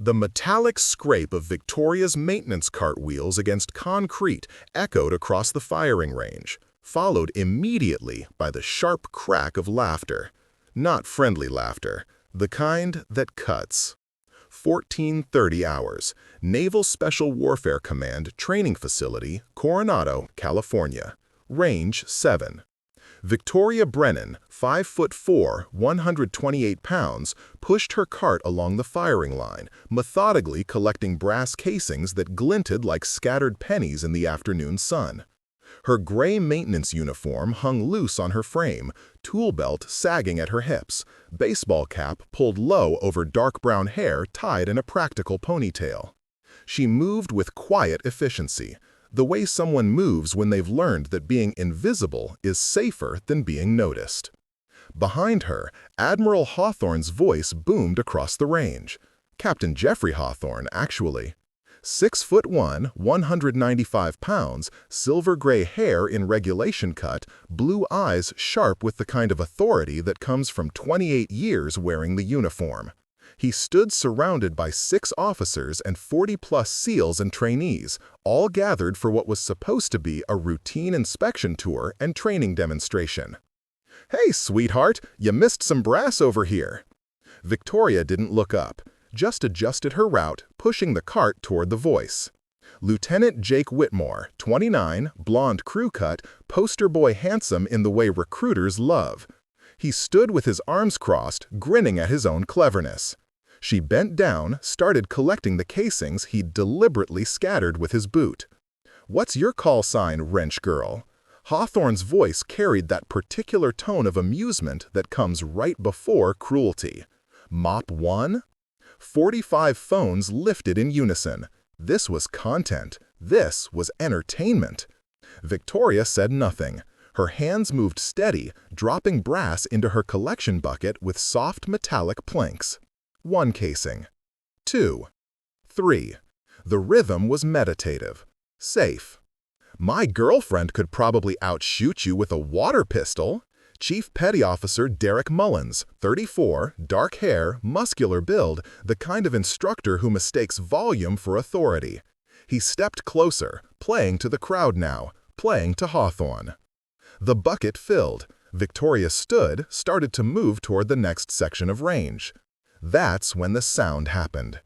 The metallic scrape of Victoria's maintenance cart wheels against concrete echoed across the firing range, followed immediately by the sharp crack of laughter. Not friendly laughter, the kind that cuts. 14:30 hours, Naval Special Warfare Command Training Facility, Coronado, California. Range 7. Victoria Brennan, 5'4", 128 pounds, pushed her cart along the firing line, methodically collecting brass casings that glinted like scattered pennies in the afternoon sun. Her gray maintenance uniform hung loose on her frame, tool belt sagging at her hips, baseball cap pulled low over dark brown hair tied in a practical ponytail. She moved with quiet efficiency, the way someone moves when they've learned that being invisible is safer than being noticed. Behind her, Admiral Hawthorne's voice boomed across the range. Captain Jeffrey Hawthorne, actually. 6'1", 195 pounds, silver-gray hair in regulation cut, blue eyes sharp with the kind of authority that comes from 28 years wearing the uniform. He stood surrounded by 6 officers and 40-plus SEALs and trainees, all gathered for what was supposed to be a routine inspection tour and training demonstration. "Hey, sweetheart, you missed some brass over here." Victoria didn't look up, just adjusted her route, pushing the cart toward the voice. Lieutenant Jake Whitmore, 29, blonde crew cut, poster boy handsome in the way recruiters love. He stood with his arms crossed, grinning at his own cleverness. She bent down, started collecting the casings he'd deliberately scattered with his boot. "What's your call sign, wrench girl?" Hawthorne's voice carried that particular tone of amusement that comes right before cruelty. "Mop 1?" 45 phones lifted in unison. This was content. This was entertainment. Victoria said nothing. Her hands moved steady, dropping brass into her collection bucket with soft metallic planks. 1 casing. 2. 3. The rhythm was meditative. Safe. "My girlfriend could probably outshoot you with a water pistol." Chief Petty Officer Derek Mullins, 34, dark hair, muscular build, the kind of instructor who mistakes volume for authority. He stepped closer, playing to the crowd now, playing to Hawthorne. The bucket filled. Victoria stood, started to move toward the next section of range. That's when the sound happened.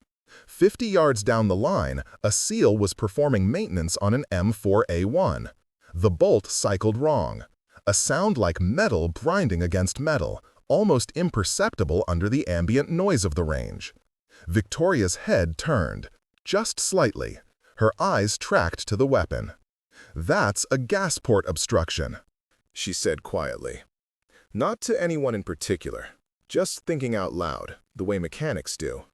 50 yards down the line, a SEAL was performing maintenance on an M4A1. The bolt cycled wrong. A sound like metal grinding against metal, almost imperceptible under the ambient noise of the range. Victoria's head turned, just slightly. Her eyes tracked to the weapon. "That's a gas port obstruction," she said quietly. Not to anyone in particular, just thinking out loud, the way mechanics do.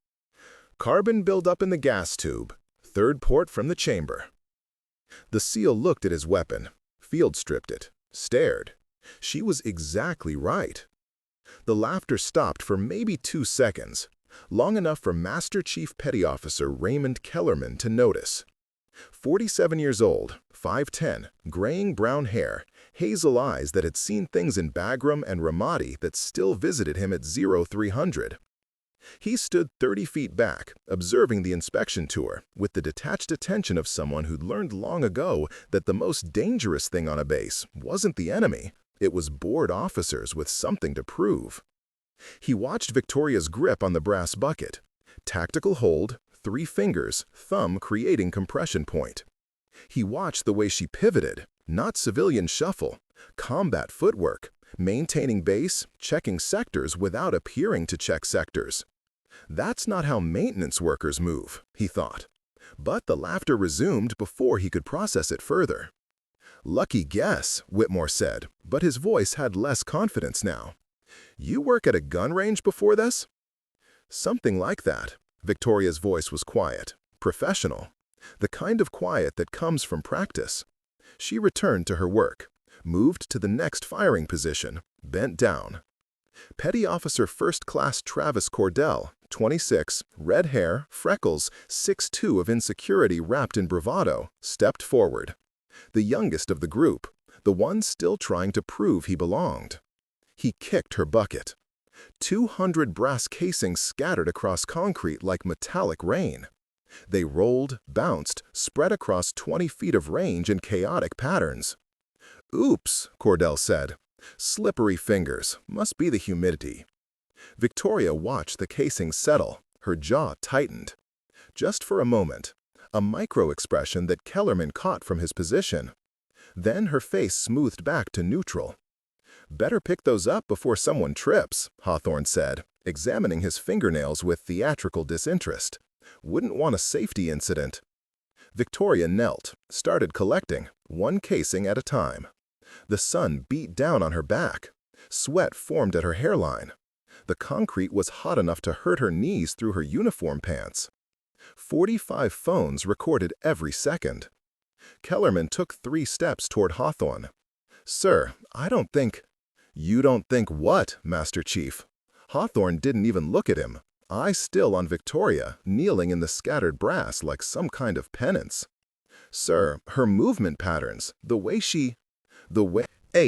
"Carbon buildup in the gas tube, 3rd port from the chamber." The SEAL looked at his weapon, field stripped it, stared. She was exactly right. The laughter stopped for maybe 2 seconds, long enough for Master Chief Petty Officer Raymond Kellerman to notice. 47 years old, 5'10", graying brown hair, hazel eyes that had seen things in Bagram and Ramadi that still visited him at 0300. He stood 30 feet back, observing the inspection tour, with the detached attention of someone who'd learned long ago that the most dangerous thing on a base wasn't the enemy, it was bored officers with something to prove. He watched Victoria's grip on the brass bucket. Tactical hold, 3 fingers, thumb creating compression point. He watched the way she pivoted, not civilian shuffle, combat footwork, maintaining base, checking sectors without appearing to check sectors. That's not how maintenance workers move, he thought. But the laughter resumed before he could process it further. "Lucky guess," Whitmore said, but his voice had less confidence now. "You work at a gun range before this?" "Something like that." Victoria's voice was quiet, professional, the kind of quiet that comes from practice. She returned to her work, moved to the next firing position, bent down. Petty Officer First Class Travis Cordell, 26, red hair, freckles, 6'2" of insecurity wrapped in bravado, stepped forward. The youngest of the group, the one still trying to prove he belonged. He kicked her bucket. 200 brass casings scattered across concrete like metallic rain. They rolled, bounced, spread across 20 feet of range in chaotic patterns. "Oops," Cordell said. "Slippery fingers. Must be the humidity." Victoria watched the casings settle, her jaw tightened. Just for a moment, a micro-expression that Kellerman caught from his position. Then her face smoothed back to neutral. "Better pick those up before someone trips," Hawthorne said, examining his fingernails with theatrical disinterest. "Wouldn't want a safety incident." Victoria knelt, started collecting, one casing at a time. The sun beat down on her back. Sweat formed at her hairline. The concrete was hot enough to hurt her knees through her uniform pants. 45 phones recorded every second. Kellerman took 3 steps toward Hawthorne. "Sir, I don't think—" "You don't think what, Master Chief?" Hawthorne didn't even look at him, eyes still on Victoria, kneeling in the scattered brass like some kind of penance. "Sir, her movement patterns, the way she—"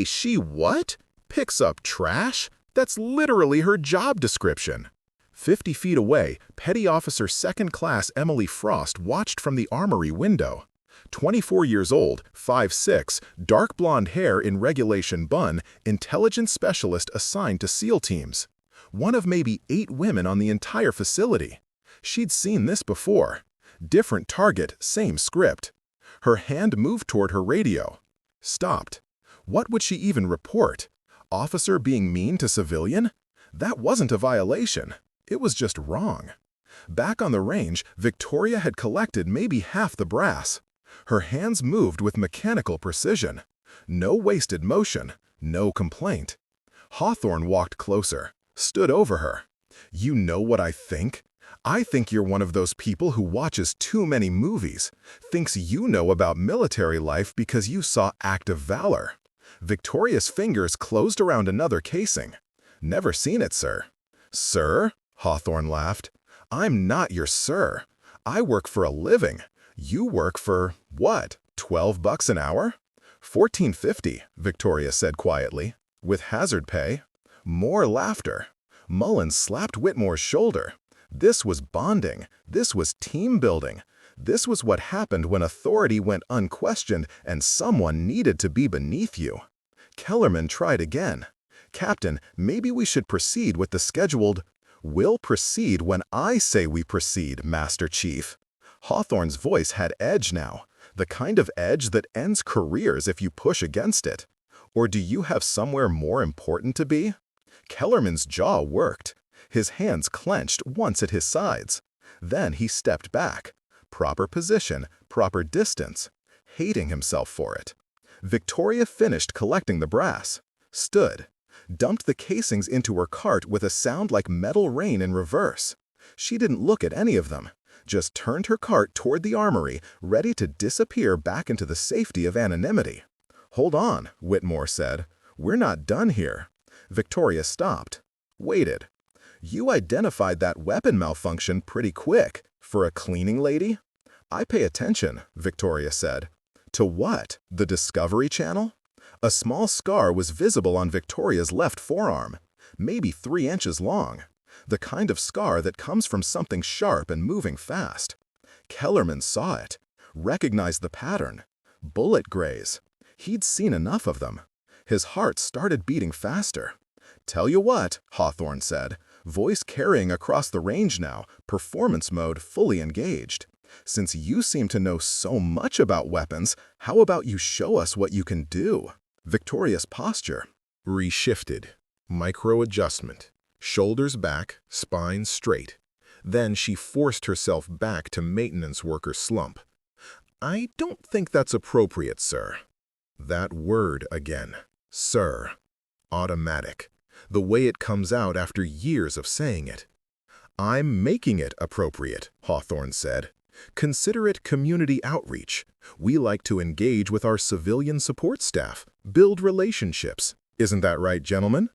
She what? Picks up trash? That's literally her job description." 50 feet away, Petty Officer Second Class Emily Frost watched from the armory window. 24 years old, 5'6", dark blonde hair in regulation bun, intelligence specialist assigned to SEAL teams. One of maybe 8 women on the entire facility. She'd seen this before. Different target, same script. Her hand moved toward her radio. Stopped. What would she even report? Officer being mean to civilian? That wasn't a violation. It was just wrong. Back on the range, Victoria had collected maybe half the brass. Her hands moved with mechanical precision. No wasted motion, no complaint. Hawthorne walked closer, stood over her. "You know what I think? I think you're one of those people who watches too many movies, thinks you know about military life because you saw Act of Valor." Victoria's fingers closed around another casing. "Never seen it, sir." "Sir?" Hawthorne laughed. "I'm not your sir. I work for a living. You work for, what, $12 an hour?" $14.50, Victoria said quietly. "With hazard pay." More laughter. Mullins slapped Whitmore's shoulder. This was bonding. This was team building. This was what happened when authority went unquestioned and someone needed to be beneath you. Kellerman tried again. "Captain, maybe we should proceed with the scheduled—" "We'll proceed when I say we proceed, Master Chief." Hawthorne's voice had edge now, the kind of edge that ends careers if you push against it. "Or do you have somewhere more important to be?" Kellerman's jaw worked. His hands clenched once at his sides. Then he stepped back. Proper position, proper distance. Hating himself for it. Victoria finished collecting the brass. Stood. Dumped the casings into her cart with a sound like metal rain in reverse. She didn't look at any of them. Just turned her cart toward the armory, ready to disappear back into the safety of anonymity. "Hold on," Whitmore said. "We're not done here." Victoria stopped. Waited. "You identified that weapon malfunction pretty quick. For a cleaning lady?" "I pay attention," Victoria said. "To what? The Discovery Channel?" A small scar was visible on Victoria's left forearm, maybe 3 inches long. The kind of scar that comes from something sharp and moving fast. Kellerman saw it, recognized the pattern. Bullet graze. He'd seen enough of them. His heart started beating faster. "Tell you what," Hawthorne said, voice carrying across the range now, performance mode fully engaged. "Since you seem to know so much about weapons, how about you show us what you can do?" Victoria's posture reshifted. Micro-adjustment. Shoulders back, spine straight. Then she forced herself back to maintenance worker slump. "I don't think that's appropriate, sir." That word again. Sir. Automatic. The way it comes out after years of saying it. "I'm making it appropriate," Hawthorne said. "Consider it community outreach. We like to engage with our civilian support staff, build relationships. Isn't that right, gentlemen?"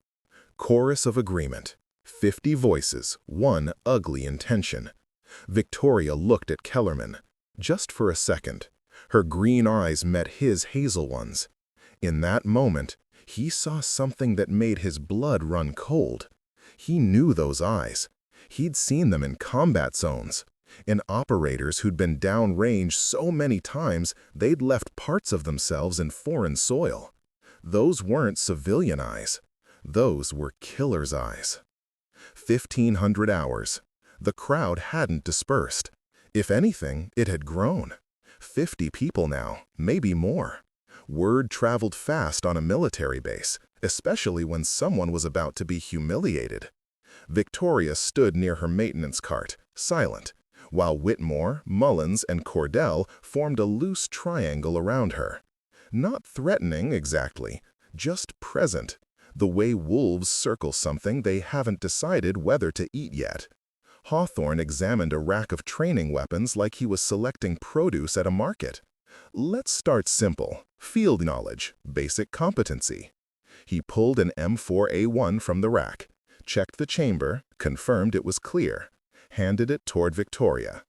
Chorus of agreement. 50 voices, one ugly intention. Victoria looked at Kellerman. Just for a second. Her green eyes met his hazel ones. In that moment, he saw something that made his blood run cold. He knew those eyes. He'd seen them in combat zones, in operators who'd been downrange so many times they'd left parts of themselves in foreign soil. Those weren't civilian eyes. Those were killer's eyes. 1,500 hours. The crowd hadn't dispersed. If anything, it had grown. 50 people now, maybe more. Word traveled fast on a military base, especially when someone was about to be humiliated. Victoria stood near her maintenance cart, silent, while Whitmore, Mullins, and Cordell formed a loose triangle around her. Not threatening exactly, just present, the way wolves circle something they haven't decided whether to eat yet. Hawthorne examined a rack of training weapons like he was selecting produce at a market. Let's start simple. Field knowledge, basic competency. He pulled an M4A1 from the rack, checked the chamber, confirmed it was clear, handed it toward Victoria.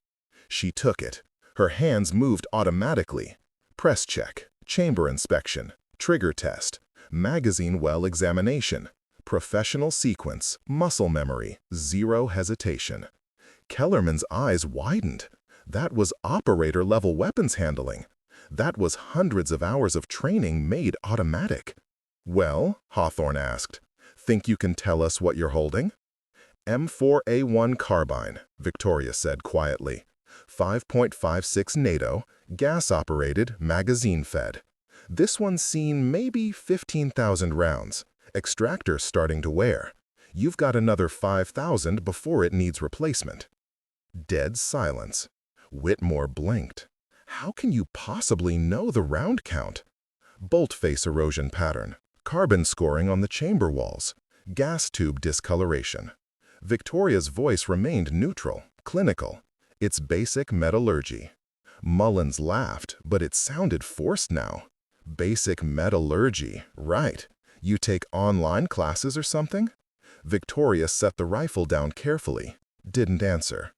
She took it. Her hands moved automatically. Press check, chamber inspection, trigger test, magazine well examination, professional sequence, muscle memory, zero hesitation. Kellerman's eyes widened. That was operator-level weapons handling. That was hundreds of hours of training made automatic. "Well," Hawthorne asked, "think you can tell us what you're holding?" "M4A1 carbine," Victoria said quietly. 5.56 NATO, gas-operated, magazine-fed. This one's seen maybe 15,000 rounds. Extractor starting to wear. You've got another 5,000 before it needs replacement. Dead silence. Whitmore blinked. How can you possibly know the round count? Bolt face erosion pattern. Carbon scoring on the chamber walls. Gas tube discoloration. Victoria's voice remained neutral, clinical. It's basic metallurgy. Mullins laughed, but it sounded forced now. Basic metallurgy, right. You take online classes or something? Victoria set the rifle down carefully. Didn't answer.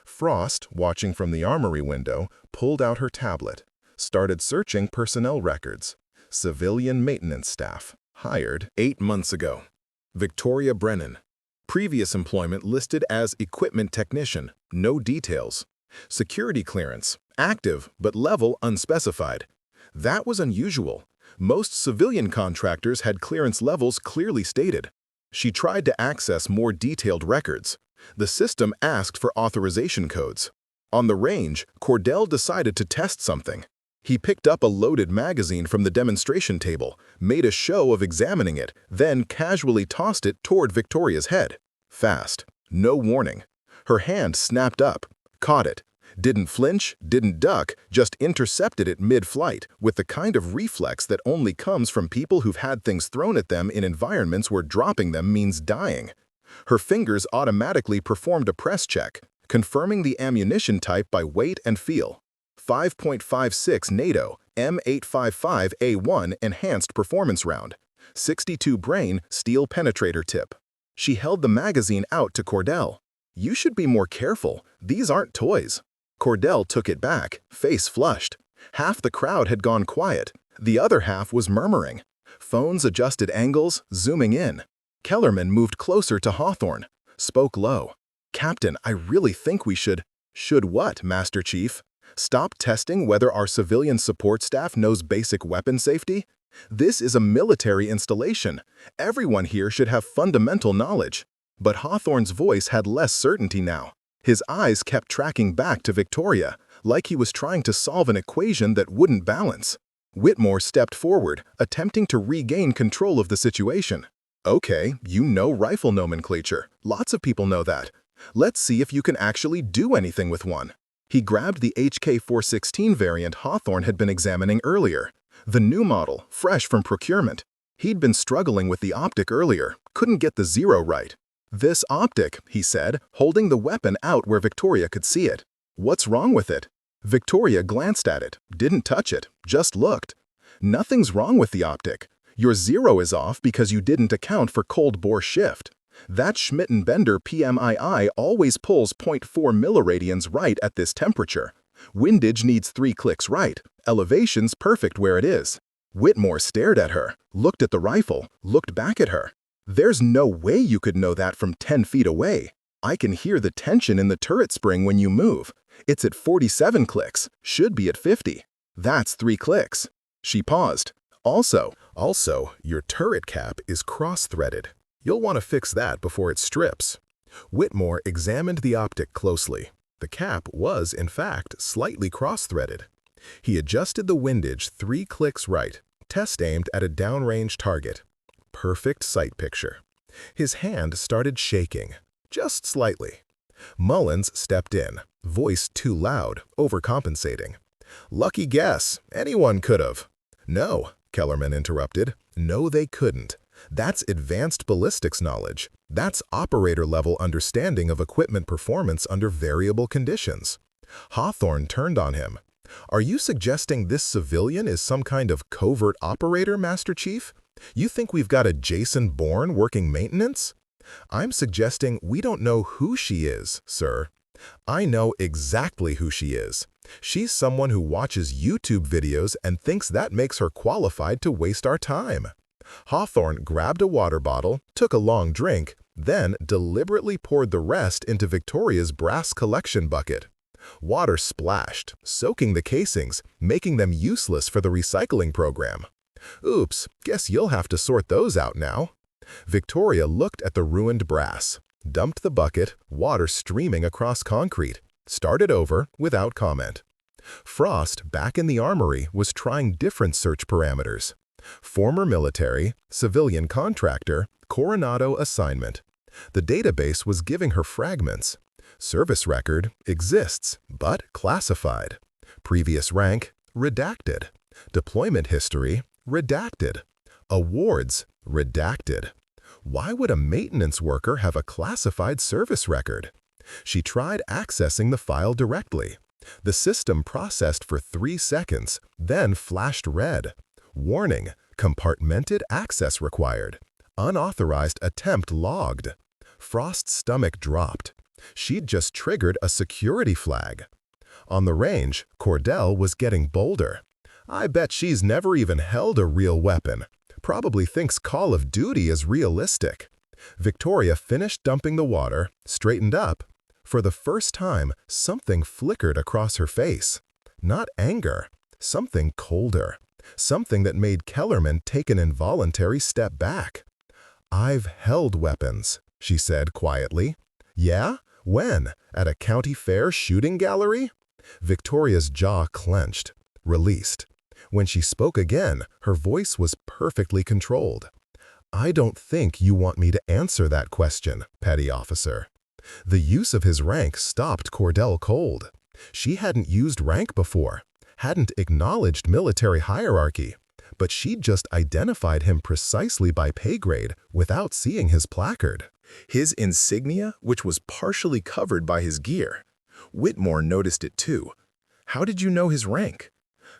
Frost, watching from the armory window, pulled out her tablet. Started searching personnel records. Civilian maintenance staff. Hired 8 months ago. Victoria Brennan. Previous employment listed as equipment technician. No details. Security clearance. Active, but level unspecified. That was unusual. Most civilian contractors had clearance levels clearly stated. She tried to access more detailed records. The system asked for authorization codes. On the range, Cordell decided to test something. He picked up a loaded magazine from the demonstration table, made a show of examining it, then casually tossed it toward Victoria's head. Fast. No warning. Her hand snapped up, caught it. Didn't flinch, didn't duck, just intercepted it mid-flight with the kind of reflex that only comes from people who've had things thrown at them in environments where dropping them means dying. Her fingers automatically performed a press check, confirming the ammunition type by weight and feel. 5.56 NATO, M855A1 Enhanced Performance Round. 62 Brain Steel Penetrator Tip. She held the magazine out to Cordell. "You should be more careful. These aren't toys." Cordell took it back, face flushed. Half the crowd had gone quiet. The other half was murmuring. Phones adjusted angles, zooming in. Kellerman moved closer to Hawthorne. Spoke low. "Captain, I really think we should..." "Should what, Master Chief? Stop testing whether our civilian support staff knows basic weapon safety? This is a military installation. Everyone here should have fundamental knowledge." But Hawthorne's voice had less certainty now. His eyes kept tracking back to Victoria, like he was trying to solve an equation that wouldn't balance. Whitmore stepped forward, attempting to regain control of the situation. "Okay, you know rifle nomenclature. Lots of people know that. Let's see if you can actually do anything with one." He grabbed the HK416 variant Hawthorne had been examining earlier. The new model, fresh from procurement. He'd been struggling with the optic earlier, couldn't get the zero right. "This optic," he said, holding the weapon out where Victoria could see it. "What's wrong with it?" Victoria glanced at it, didn't touch it, just looked. "Nothing's wrong with the optic. Your zero is off because you didn't account for cold bore shift. That Schmidt-Bender PMII always pulls 0.4 milliradians right at this temperature. Windage needs 3 clicks right. Elevation's perfect where it is." Whitmore stared at her, looked at the rifle, looked back at her. There's no way you could know that from 10 feet away. I can hear the tension in the turret spring when you move. It's at 47 clicks, should be at 50. That's 3 clicks. She paused. Also, your turret cap is cross-threaded. You'll want to fix that before it strips. Whitmore examined the optic closely. The cap was, in fact, slightly cross-threaded. He adjusted the windage 3 clicks right, test aimed at a downrange target. Perfect sight picture. His hand started shaking, just slightly. Mullins stepped in, voice too loud, overcompensating. Lucky guess, anyone could've. No, Kellerman interrupted. No, they couldn't. That's advanced ballistics knowledge. That's operator-level understanding of equipment performance under variable conditions. Hawthorne turned on him. Are you suggesting this civilian is some kind of covert operator, Master Chief? You think we've got a Jason Bourne working maintenance? I'm suggesting we don't know who she is, sir. I know exactly who she is. She's someone who watches YouTube videos and thinks that makes her qualified to waste our time. Hawthorne grabbed a water bottle, took a long drink, then deliberately poured the rest into Victoria's brass collection bucket. Water splashed, soaking the casings, making them useless for the recycling program. Oops, guess you'll have to sort those out now. Victoria looked at the ruined brass, dumped the bucket, water streaming across concrete, started over without comment. Frost, back in the armory, was trying different search parameters. Former military, civilian contractor, Coronado assignment. The database was giving her fragments. Service record exists, but classified. Previous rank, redacted. Deployment history, redacted. Awards, redacted. Why would a maintenance worker have a classified service record? She tried accessing the file directly. The system processed for 3 seconds, then flashed red. Warning, compartmented access required. Unauthorized attempt logged. Frost's stomach dropped. She'd just triggered a security flag. On the range, Cordell was getting bolder. I bet she's never even held a real weapon. Probably thinks Call of Duty is realistic. Victoria finished dumping the water, straightened up. For the first time, something flickered across her face. Not anger, something colder. Something that made Kellerman take an involuntary step back. I've held weapons, she said quietly. Yeah? When? At a county fair shooting gallery? Victoria's jaw clenched, released. When she spoke again, her voice was perfectly controlled. I don't think you want me to answer that question, petty officer. The use of his rank stopped Cordell cold. She hadn't used rank before, hadn't acknowledged military hierarchy, but she'd just identified him precisely by pay grade without seeing his placard. His insignia, which was partially covered by his gear. Whitmore noticed it too. How did you know his rank?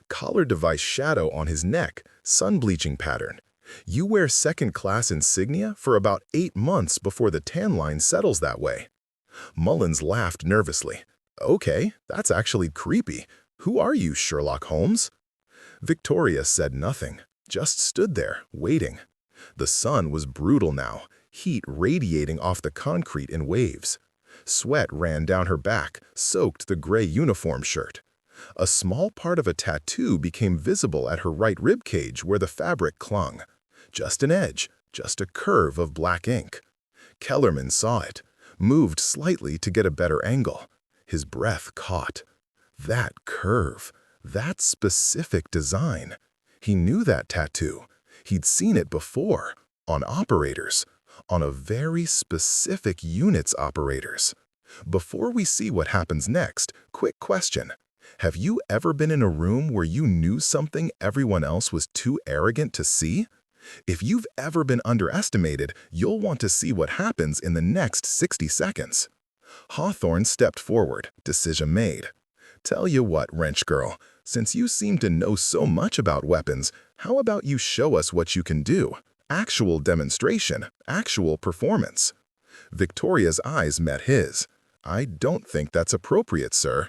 Collar device shadow on his neck, sun-bleaching pattern. You wear second-class insignia for about 8 months before the tan line settles that way. Mullins laughed nervously. Okay, that's actually creepy. Who are you, Sherlock Holmes? Victoria said nothing, just stood there, waiting. The sun was brutal now, heat radiating off the concrete in waves. Sweat ran down her back, soaked the gray uniform shirt. A small part of a tattoo became visible at her right rib cage where the fabric clung. Just an edge, just a curve of black ink. Kellerman saw it, moved slightly to get a better angle. His breath caught. That curve, that specific design. He knew that tattoo. He'd seen it before, on operators, on a very specific unit's operators. Before we see what happens next, quick question. Have you ever been in a room where you knew something everyone else was too arrogant to see? If you've ever been underestimated, you'll want to see what happens in the next 60 seconds. Hawthorne stepped forward, decision made. Tell you what, wrench girl, since you seem to know so much about weapons, how about you show us what you can do? Actual demonstration, actual performance. Victoria's eyes met his. I don't think that's appropriate, sir.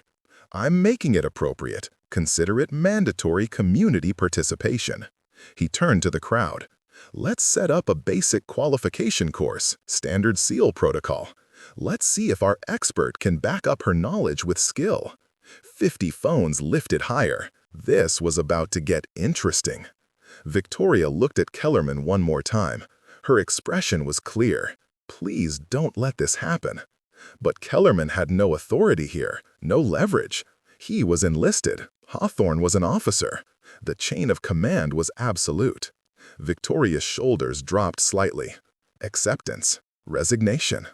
I'm making it appropriate. Consider it mandatory community participation. He turned to the crowd. Let's set up a basic qualification course, standard SEAL protocol. Let's see if our expert can back up her knowledge with skill. 50 phones lifted higher. This was about to get interesting. Victoria looked at Kellerman one more time. Her expression was clear. Please don't let this happen. But Kellerman had no authority here, no leverage. He was enlisted. Hawthorne was an officer. The chain of command was absolute. Victoria's shoulders dropped slightly. Acceptance. Resignation.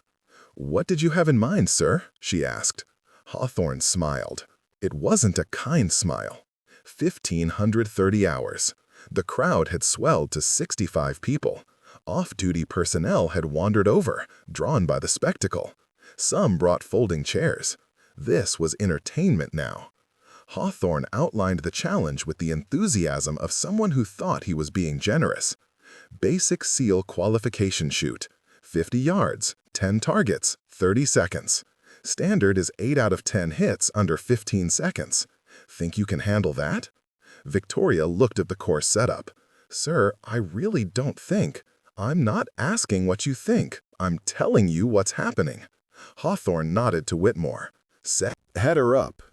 "What did you have in mind, sir?" she asked. Hawthorne smiled. It wasn't a kind smile. 1,530 hours. The crowd had swelled to 65 people. Off-duty personnel had wandered over, drawn by the spectacle. Some brought folding chairs. This was entertainment now. Hawthorne outlined the challenge with the enthusiasm of someone who thought he was being generous. Basic SEAL qualification shoot. 50 yards, 10 targets, 30 seconds. Standard is 8 out of 10 hits under 15 seconds. Think you can handle that? Victoria looked at the course setup. "Sir, I really don't think. I'm not asking what you think. I'm telling you what's happening." Hawthorne nodded to Whitmore. "Set her up."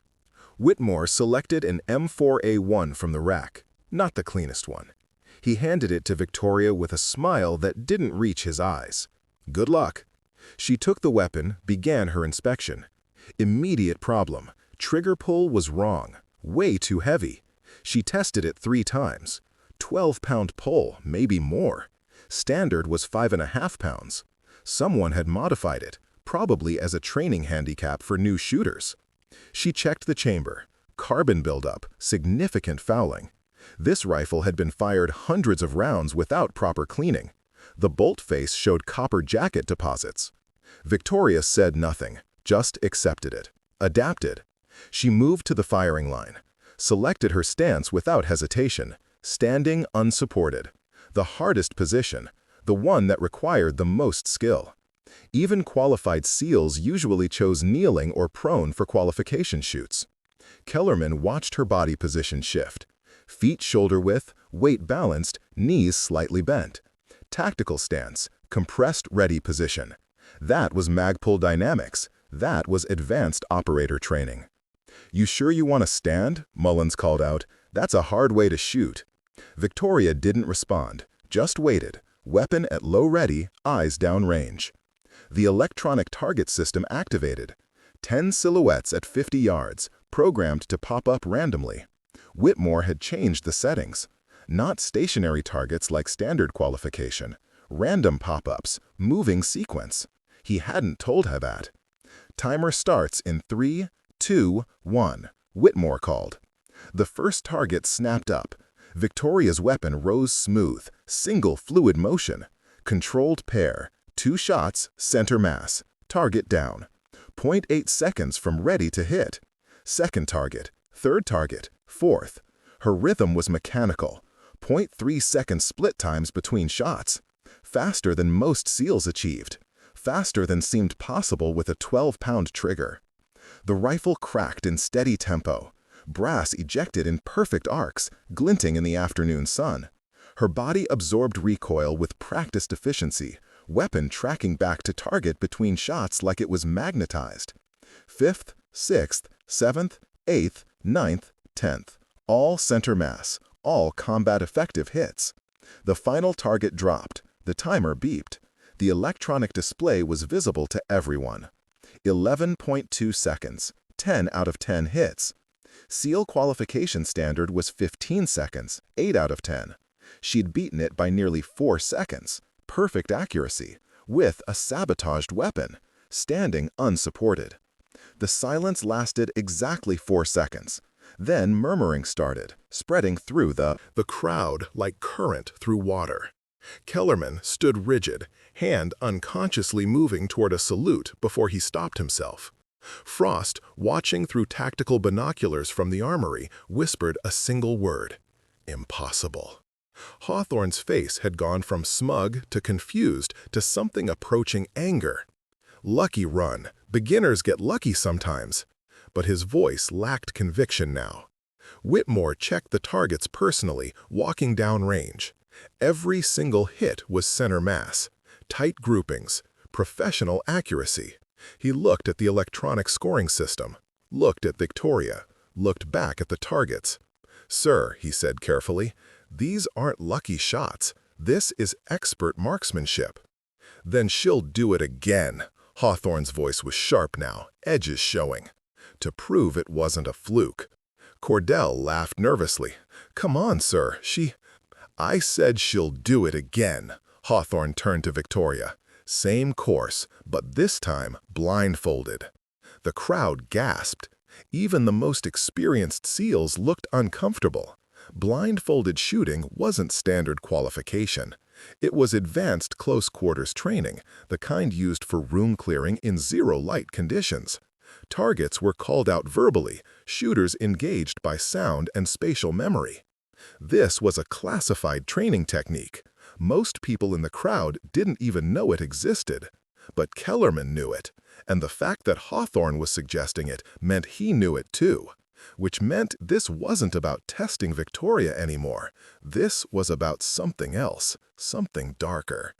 Whitmore selected an M4A1 from the rack, not the cleanest one. He handed it to Victoria with a smile that didn't reach his eyes. "Good luck." She took the weapon, began her inspection. Immediate problem. Trigger pull was wrong. Way too heavy. She tested it 3 times. 12-pound pull, maybe more. Standard was 5.5 pounds. Someone had modified it, probably as a training handicap for new shooters. She checked the chamber. Carbon buildup, significant fouling. This rifle had been fired hundreds of rounds without proper cleaning. The bolt face showed copper jacket deposits. Victoria said nothing, just accepted it. Adapted. She moved to the firing line. Selected her stance without hesitation, standing unsupported. The hardest position, the one that required the most skill. Even qualified SEALs usually chose kneeling or prone for qualification shoots. Kellerman watched her body position shift. Feet shoulder width, weight balanced, knees slightly bent. Tactical stance, compressed ready position. That was Magpul dynamics. That was advanced operator training. "You sure you want to stand?" Mullins called out. "That's a hard way to shoot." Victoria didn't respond, just waited, weapon at low ready, eyes downrange. The electronic target system activated. 10 silhouettes at 50 yards, programmed to pop up randomly. Whitmore had changed the settings. Not stationary targets like standard qualification. Random pop-ups, moving sequence. He hadn't told her that. "Timer starts in 3, 2, 1, Whitmore called. The first target snapped up. Victoria's weapon rose smooth, single fluid motion. Controlled pair, 2 shots, center mass, target down. 0.8 seconds from ready to hit. Second target, third target, fourth. Her rhythm was mechanical. 0.3 second split times between shots. Faster than most SEALs achieved. Faster than seemed possible with a 12-pound trigger. The rifle cracked in steady tempo. Brass ejected in perfect arcs, glinting in the afternoon sun. Her body absorbed recoil with practiced efficiency, weapon tracking back to target between shots like it was magnetized. 5th, 6th, 7th, 8th, 9th, 10th. All center mass, all combat-effective hits. The final target dropped. The timer beeped. The electronic display was visible to everyone. 11.2 seconds, 10 out of 10 hits. SEAL qualification standard was 15 seconds, 8 out of 10. She'd beaten it by nearly 4 seconds. Perfect accuracy, with a sabotaged weapon, standing unsupported. The silence lasted exactly 4 seconds. Then murmuring started, spreading through the crowd like current through water. Kellerman stood rigid, hand unconsciously moving toward a salute before he stopped himself. Frost, watching through tactical binoculars from the armory, whispered a single word: "Impossible." Hawthorne's face had gone from smug to confused to something approaching anger. Lucky run. Beginners get lucky sometimes. But his voice lacked conviction now. Whitmore checked the targets personally, walking down range. Every single hit was center mass, tight groupings, professional accuracy. He looked at the electronic scoring system, looked at Victoria, looked back at the targets. "Sir," he said carefully, "these aren't lucky shots. This is expert marksmanship." "Then she'll do it again." Hawthorne's voice was sharp now, edges showing. To prove it wasn't a fluke. Cordell laughed nervously. "Come on, sir, I said she'll do it again." Hawthorne turned to Victoria. Same course, but this time blindfolded. The crowd gasped. Even the most experienced SEALs looked uncomfortable. Blindfolded shooting wasn't standard qualification. It was advanced close-quarters training, the kind used for room clearing in zero-light conditions. Targets were called out verbally, shooters engaged by sound and spatial memory. This was a classified training technique. Most people in the crowd didn't even know it existed. But Kellerman knew it, and the fact that Hawthorne was suggesting it meant he knew it too. Which meant this wasn't about testing Victoria anymore. This was about something else, something darker.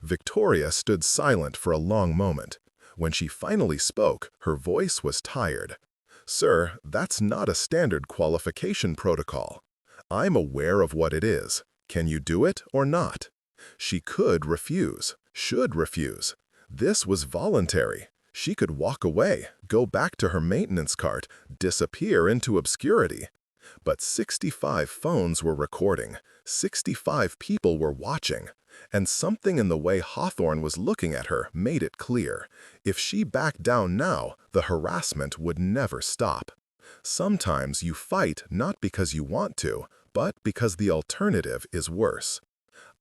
Victoria stood silent for a long moment. When she finally spoke, her voice was tired. "Sir, that's not a standard qualification protocol. I'm aware of what it is. Can you do it or not?" She could refuse, should refuse. This was voluntary. She could walk away, go back to her maintenance cart, disappear into obscurity. But 65 phones were recording, 65 people were watching, and something in the way Hawthorne was looking at her made it clear. If she backed down now, the harassment would never stop. Sometimes you fight not because you want to, but because the alternative is worse.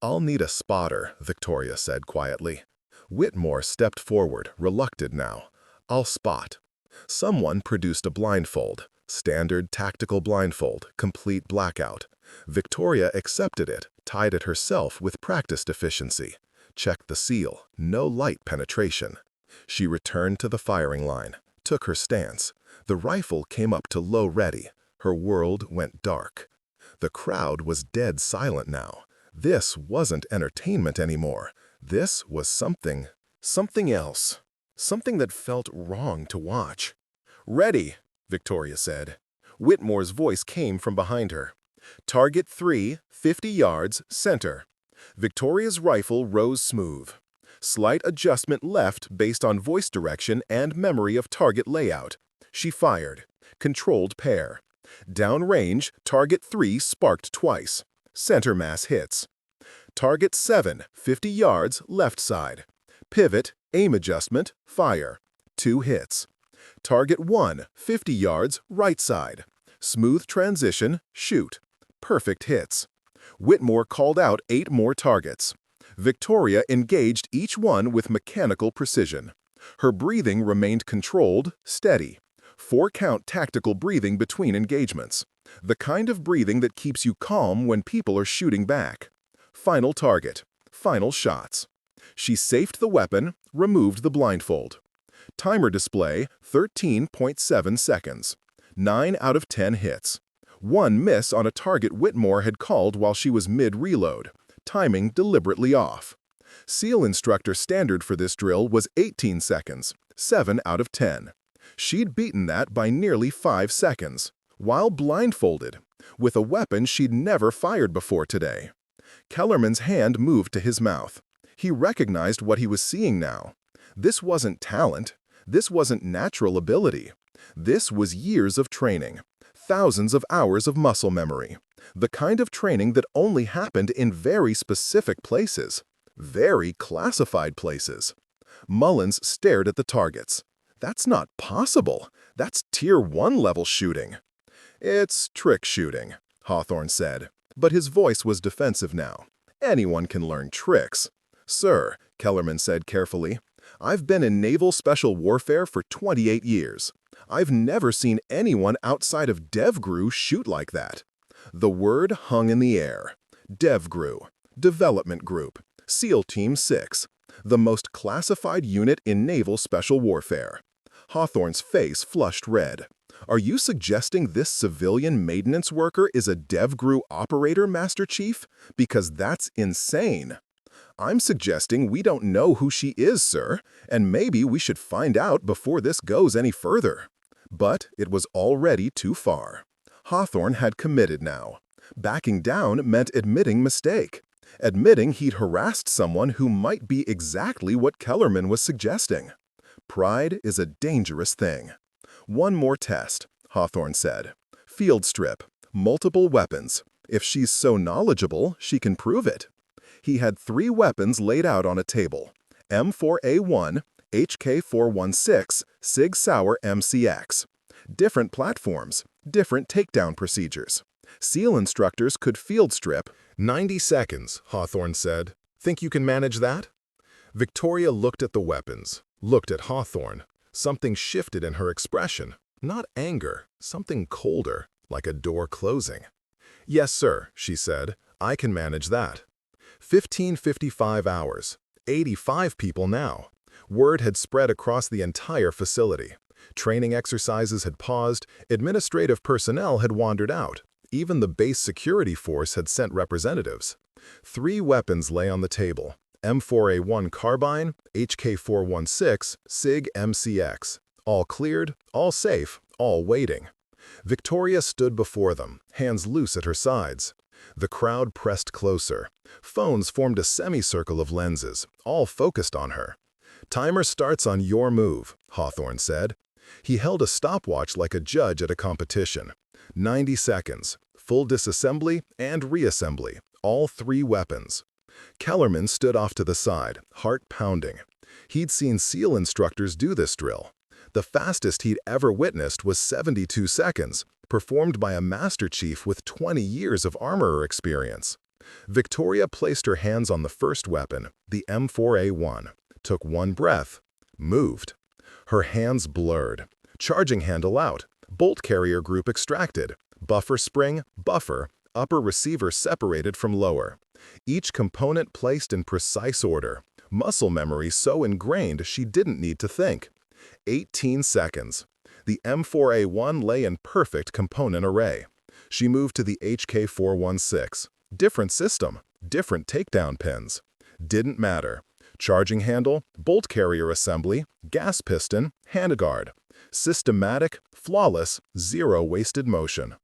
"I'll need a spotter," Victoria said quietly. Whitmore stepped forward, reluctant now. "I'll spot." Someone produced a blindfold, standard tactical blindfold, complete blackout. Victoria accepted it, tied it herself with practiced efficiency. Checked the seal, no light penetration. She returned to the firing line, took her stance. The rifle came up to low ready. Her world went dark. The crowd was dead silent now. This wasn't entertainment anymore. This was something else. Something that felt wrong to watch. "Ready," Victoria said. Whitmore's voice came from behind her. "Target 3, 50 yards, center." Victoria's rifle rose smooth. Slight adjustment left based on voice direction and memory of target layout. She fired. Controlled pair. Downrange, target 3 sparked twice. Center mass hits. Target 7, 50 yards, left side. Pivot, aim adjustment, fire. 2 hits. Target 1, 50 yards, right side. Smooth transition, shoot. Perfect hits. Whitmore called out 8 more targets. Victoria engaged each one with mechanical precision. Her breathing remained controlled, steady. 4-count tactical breathing between engagements. The kind of breathing that keeps you calm when people are shooting back. Final target. Final shots. She safed the weapon, removed the blindfold. Timer display, 13.7 seconds. 9 out of 10 hits. 1 miss on a target Whitmore had called while she was mid-reload. Timing deliberately off. SEAL instructor standard for this drill was 18 seconds. 7 out of 10. She'd beaten that by nearly 5 seconds. While blindfolded, with a weapon she'd never fired before today. Kellerman's hand moved to his mouth. He recognized what he was seeing now. This wasn't talent. This wasn't natural ability. This was years of training. Thousands of hours of muscle memory. The kind of training that only happened in very specific places. Very classified places. Mullins stared at the targets. "That's not possible. That's Tier 1 level shooting." "It's trick shooting," Hawthorne said, but his voice was defensive now. "Anyone can learn tricks." "Sir," Kellerman said carefully, "I've been in naval special warfare for 28 years. I've never seen anyone outside of DevGru shoot like that." The word hung in the air. DevGru, Development Group, SEAL Team 6, the most classified unit in naval special warfare. Hawthorne's face flushed red. Are you suggesting this civilian maintenance worker is a DevGru operator, Master Chief? Because that's insane. I'm suggesting we don't know who she is, sir, and maybe we should find out before this goes any further. But it was already too far. Hawthorne had committed now. Backing down meant admitting mistake. Admitting he'd harassed someone who might be exactly what Kellerman was suggesting. Pride is a dangerous thing. One more test, Hawthorne said. Field strip. Multiple weapons. If she's so knowledgeable, she can prove it. He had 3 weapons laid out on a table. M4A1, HK416, Sig Sauer MCX. Different platforms, different takedown procedures. SEAL instructors could field strip. 90 seconds, Hawthorne said. Think you can manage that? Victoria looked at the weapons, looked at Hawthorne. Something shifted in her expression. Not anger, something colder, like a door closing. Yes, sir, she said. I can manage that. 1555 hours. 85 people now. Word had spread across the entire facility. Training exercises had paused, administrative personnel had wandered out. Even the base security force had sent representatives. 3 weapons lay on the table. M4A1 carbine, HK416, SIG MCX. All cleared, all safe, all waiting. Victoria stood before them, hands loose at her sides. The crowd pressed closer. Phones formed a semicircle of lenses, all focused on her. Timer starts on your move, Hawthorne said. He held a stopwatch like a judge at a competition. 90 seconds, full disassembly and reassembly, all 3 weapons. Kellerman stood off to the side, heart pounding. He'd seen SEAL instructors do this drill. The fastest he'd ever witnessed was 72 seconds, performed by a Master Chief with 20 years of armorer experience. Victoria placed her hands on the first weapon, the M4A1, took one breath, moved. Her hands blurred. Charging handle out, bolt carrier group extracted, buffer spring, buffer, upper receiver separated from lower. Each component placed in precise order, muscle memory so ingrained she didn't need to think. 18 seconds. The M4A1 lay in perfect component array. She moved to the HK416. Different system, different takedown pins. Didn't matter. Charging handle, bolt carrier assembly, gas piston, handguard. Systematic, flawless, zero wasted motion.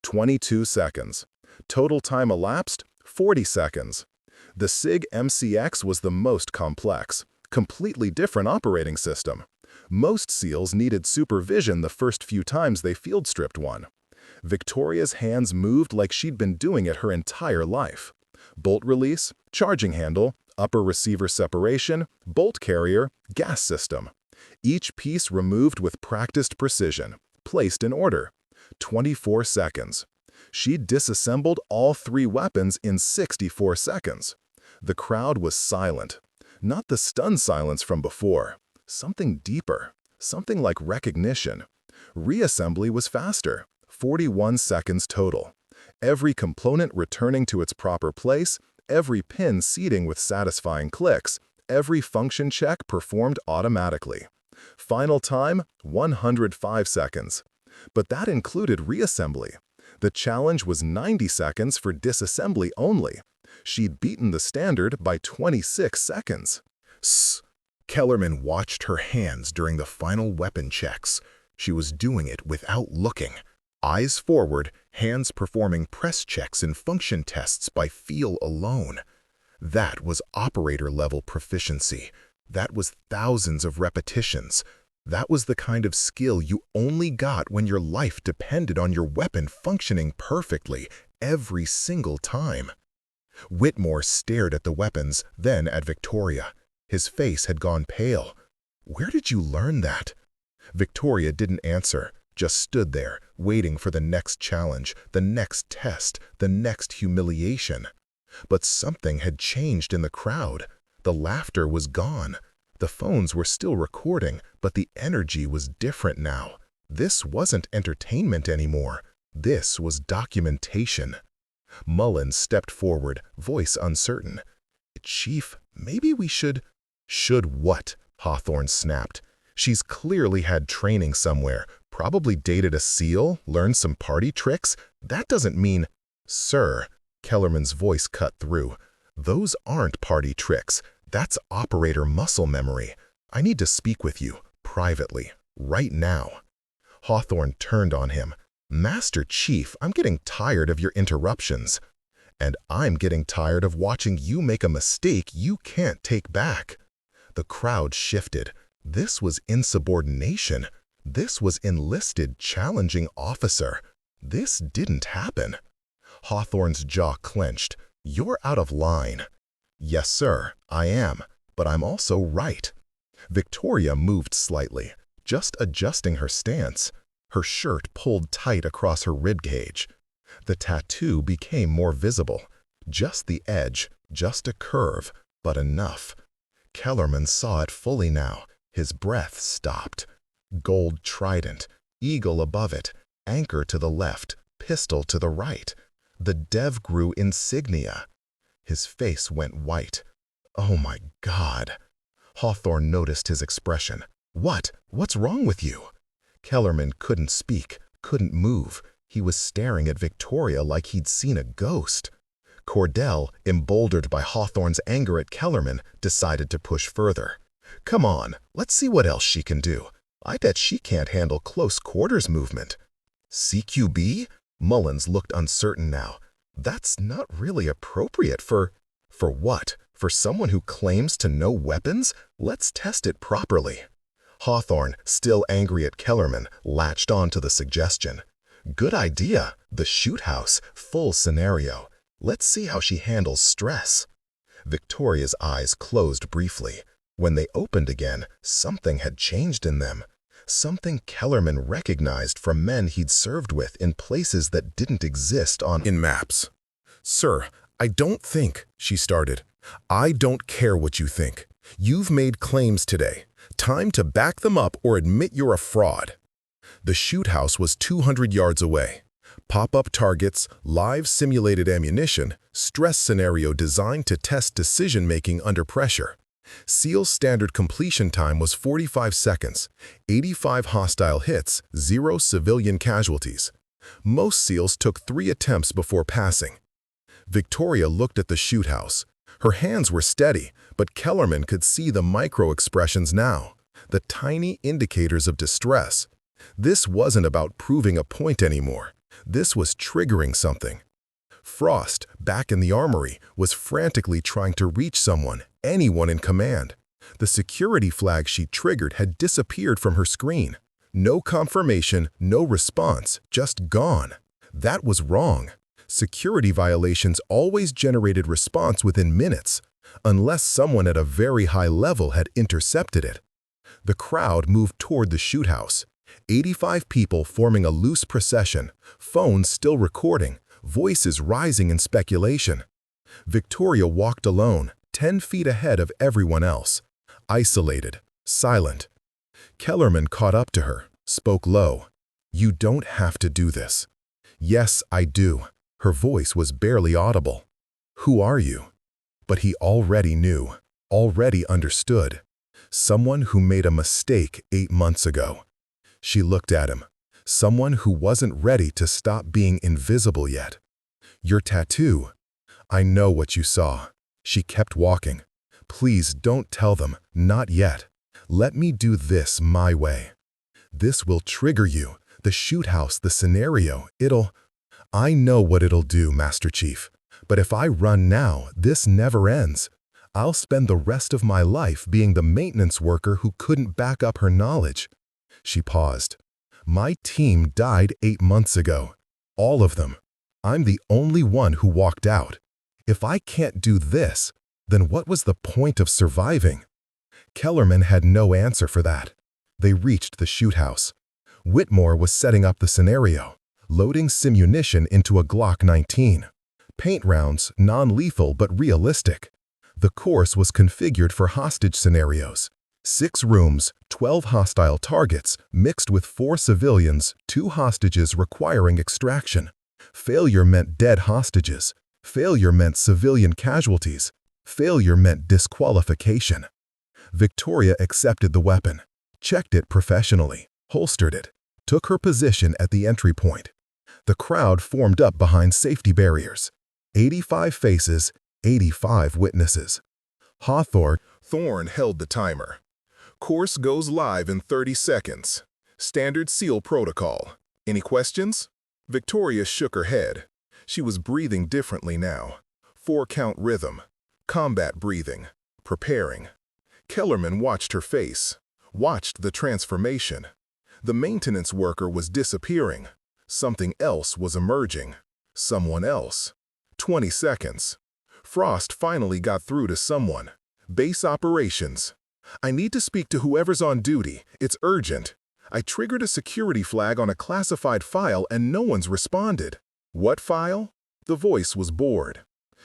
22 seconds. Total time elapsed, 40 seconds. The SIG MCX was the most complex, completely different operating system. Most SEALs needed supervision the first few times they field stripped one. Victoria's hands moved like she'd been doing it her entire life. Bolt release, charging handle, upper receiver separation, bolt carrier, gas system. Each piece removed with practiced precision, placed in order. 24 seconds. She disassembled all 3 weapons in 64 seconds. The crowd was silent. Not the stunned silence from before. Something deeper. Something like recognition. Reassembly was faster. 41 seconds total. Every component returning to its proper place, every pin seating with satisfying clicks, every function check performed automatically. Final time, 105 seconds. But that included reassembly. The challenge was 90 seconds for disassembly only. She'd beaten the standard by 26 seconds. Kellerman watched her hands during the final weapon checks. She was doing it without looking. Eyes forward, hands performing press checks and function tests by feel alone. That was operator-level proficiency. That was thousands of repetitions. That was the kind of skill you only got when your life depended on your weapon functioning perfectly every single time. Whitmore stared at the weapons, then at Victoria. His face had gone pale. "Where did you learn that?" Victoria didn't answer, just stood there, waiting for the next challenge, the next test, the next humiliation. But something had changed in the crowd. The laughter was gone. The phones were still recording, but the energy was different now. This wasn't entertainment anymore. This was documentation. Mullins stepped forward, voice uncertain. "Chief, maybe we should—" "Should what?" Hawthorne snapped. "She's clearly had training somewhere, Probably dated a SEAL, learned some party tricks? That doesn't mean— Sir, Kellerman's voice cut through. Those aren't party tricks. That's operator muscle memory. I need to speak with you, privately, right now. Hawthorne turned on him. Master Chief, I'm getting tired of your interruptions. And I'm getting tired of watching you make a mistake you can't take back. The crowd shifted. This was insubordination. This was enlisted challenging officer. This didn't happen. Hawthorne's jaw clenched. You're out of line. Yes, sir, I am, but I'm also right. Victoria moved slightly, just adjusting her stance. Her shirt pulled tight across her ribcage. The tattoo became more visible. Just the edge, just a curve, but enough. Kellerman saw it fully now. His breath stopped. Gold trident, eagle above it, anchor to the left, pistol to the right. The DevGru insignia. His face went white. Oh my God. Hawthorne noticed his expression. What's wrong with you? Kellerman couldn't speak, couldn't move. He was staring at Victoria like he'd seen a ghost. Cordell, emboldened by Hawthorne's anger at Kellerman, decided to push further. Come on, let's see what else she can do. I bet she can't handle close quarters movement. CQB? Mullins looked uncertain now. That's not really appropriate for what? For someone who claims to know weapons? Let's test it properly. Hawthorne, still angry at Kellerman, latched on to the suggestion. Good idea. The shoot house, full scenario. Let's see how she handles stress. Victoria's eyes closed briefly. When they opened again, something had changed in them. Something Kellerman recognized from men he'd served with in places that didn't exist in maps. Sir, I don't think, she started. I don't care what you think. You've made claims today. Time to back them up or admit you're a fraud. The shoot house was 200 yards away. Pop-up targets, live simulated ammunition, stress scenario designed to test decision-making under pressure. SEAL's standard completion time was 45 seconds, 85 hostile hits, 0 civilian casualties. Most SEALs took 3 attempts before passing. Victoria looked at the shoot house. Her hands were steady, but Kellerman could see the micro-expressions now, the tiny indicators of distress. This wasn't about proving a point anymore. This was triggering something. Frost, back in the armory, was frantically trying to reach someone, anyone in command. The security flag she triggered had disappeared from her screen. No confirmation, no response, just gone. That was wrong. Security violations always generated response within minutes, unless someone at a very high level had intercepted it. The crowd moved toward the shoot house. 85 people forming a loose procession, phones still recording, voices rising in speculation. Victoria walked alone, 10 feet ahead of everyone else. Isolated, silent. Kellerman caught up to her, spoke low. You don't have to do this. Yes, I do. Her voice was barely audible. Who are you? But he already knew, already understood. Someone who made a mistake 8 months ago. She looked at him. Someone who wasn't ready to stop being invisible yet. Your tattoo. I know what you saw. She kept walking. Please don't tell them, not yet. Let me do this my way. This will trigger you. The shoot house, the scenario, I know what it'll do, Master Chief. But if I run now, this never ends. I'll spend the rest of my life being the maintenance worker who couldn't back up her knowledge. She paused. My team died 8 months ago. All of them. I'm the only one who walked out. If I can't do this, then what was the point of surviving? Kellerman had no answer for that. They reached the shoot house. Whitmore was setting up the scenario, loading simunition into a Glock 19. Paint rounds, non-lethal but realistic. The course was configured for hostage scenarios. 6 rooms, 12 hostile targets, mixed with 4 civilians, 2 hostages requiring extraction. Failure meant dead hostages. Failure meant civilian casualties. Failure meant disqualification. Victoria accepted the weapon, checked it professionally, holstered it, took her position at the entry point. The crowd formed up behind safety barriers. 85 faces, 85 witnesses. Thorne held the timer. Course goes live in 30 seconds. Standard SEAL protocol. Any questions? Victoria shook her head. She was breathing differently now. 4-count rhythm. Combat breathing. Preparing. Kellerman watched her face. Watched the transformation. The maintenance worker was disappearing. Something else was emerging. Someone else. 20 seconds. Frost finally got through to someone. Base operations. I need to speak to whoever's on duty. It's urgent. I triggered a security flag on a classified file and no one's responded. What file? The voice was bored.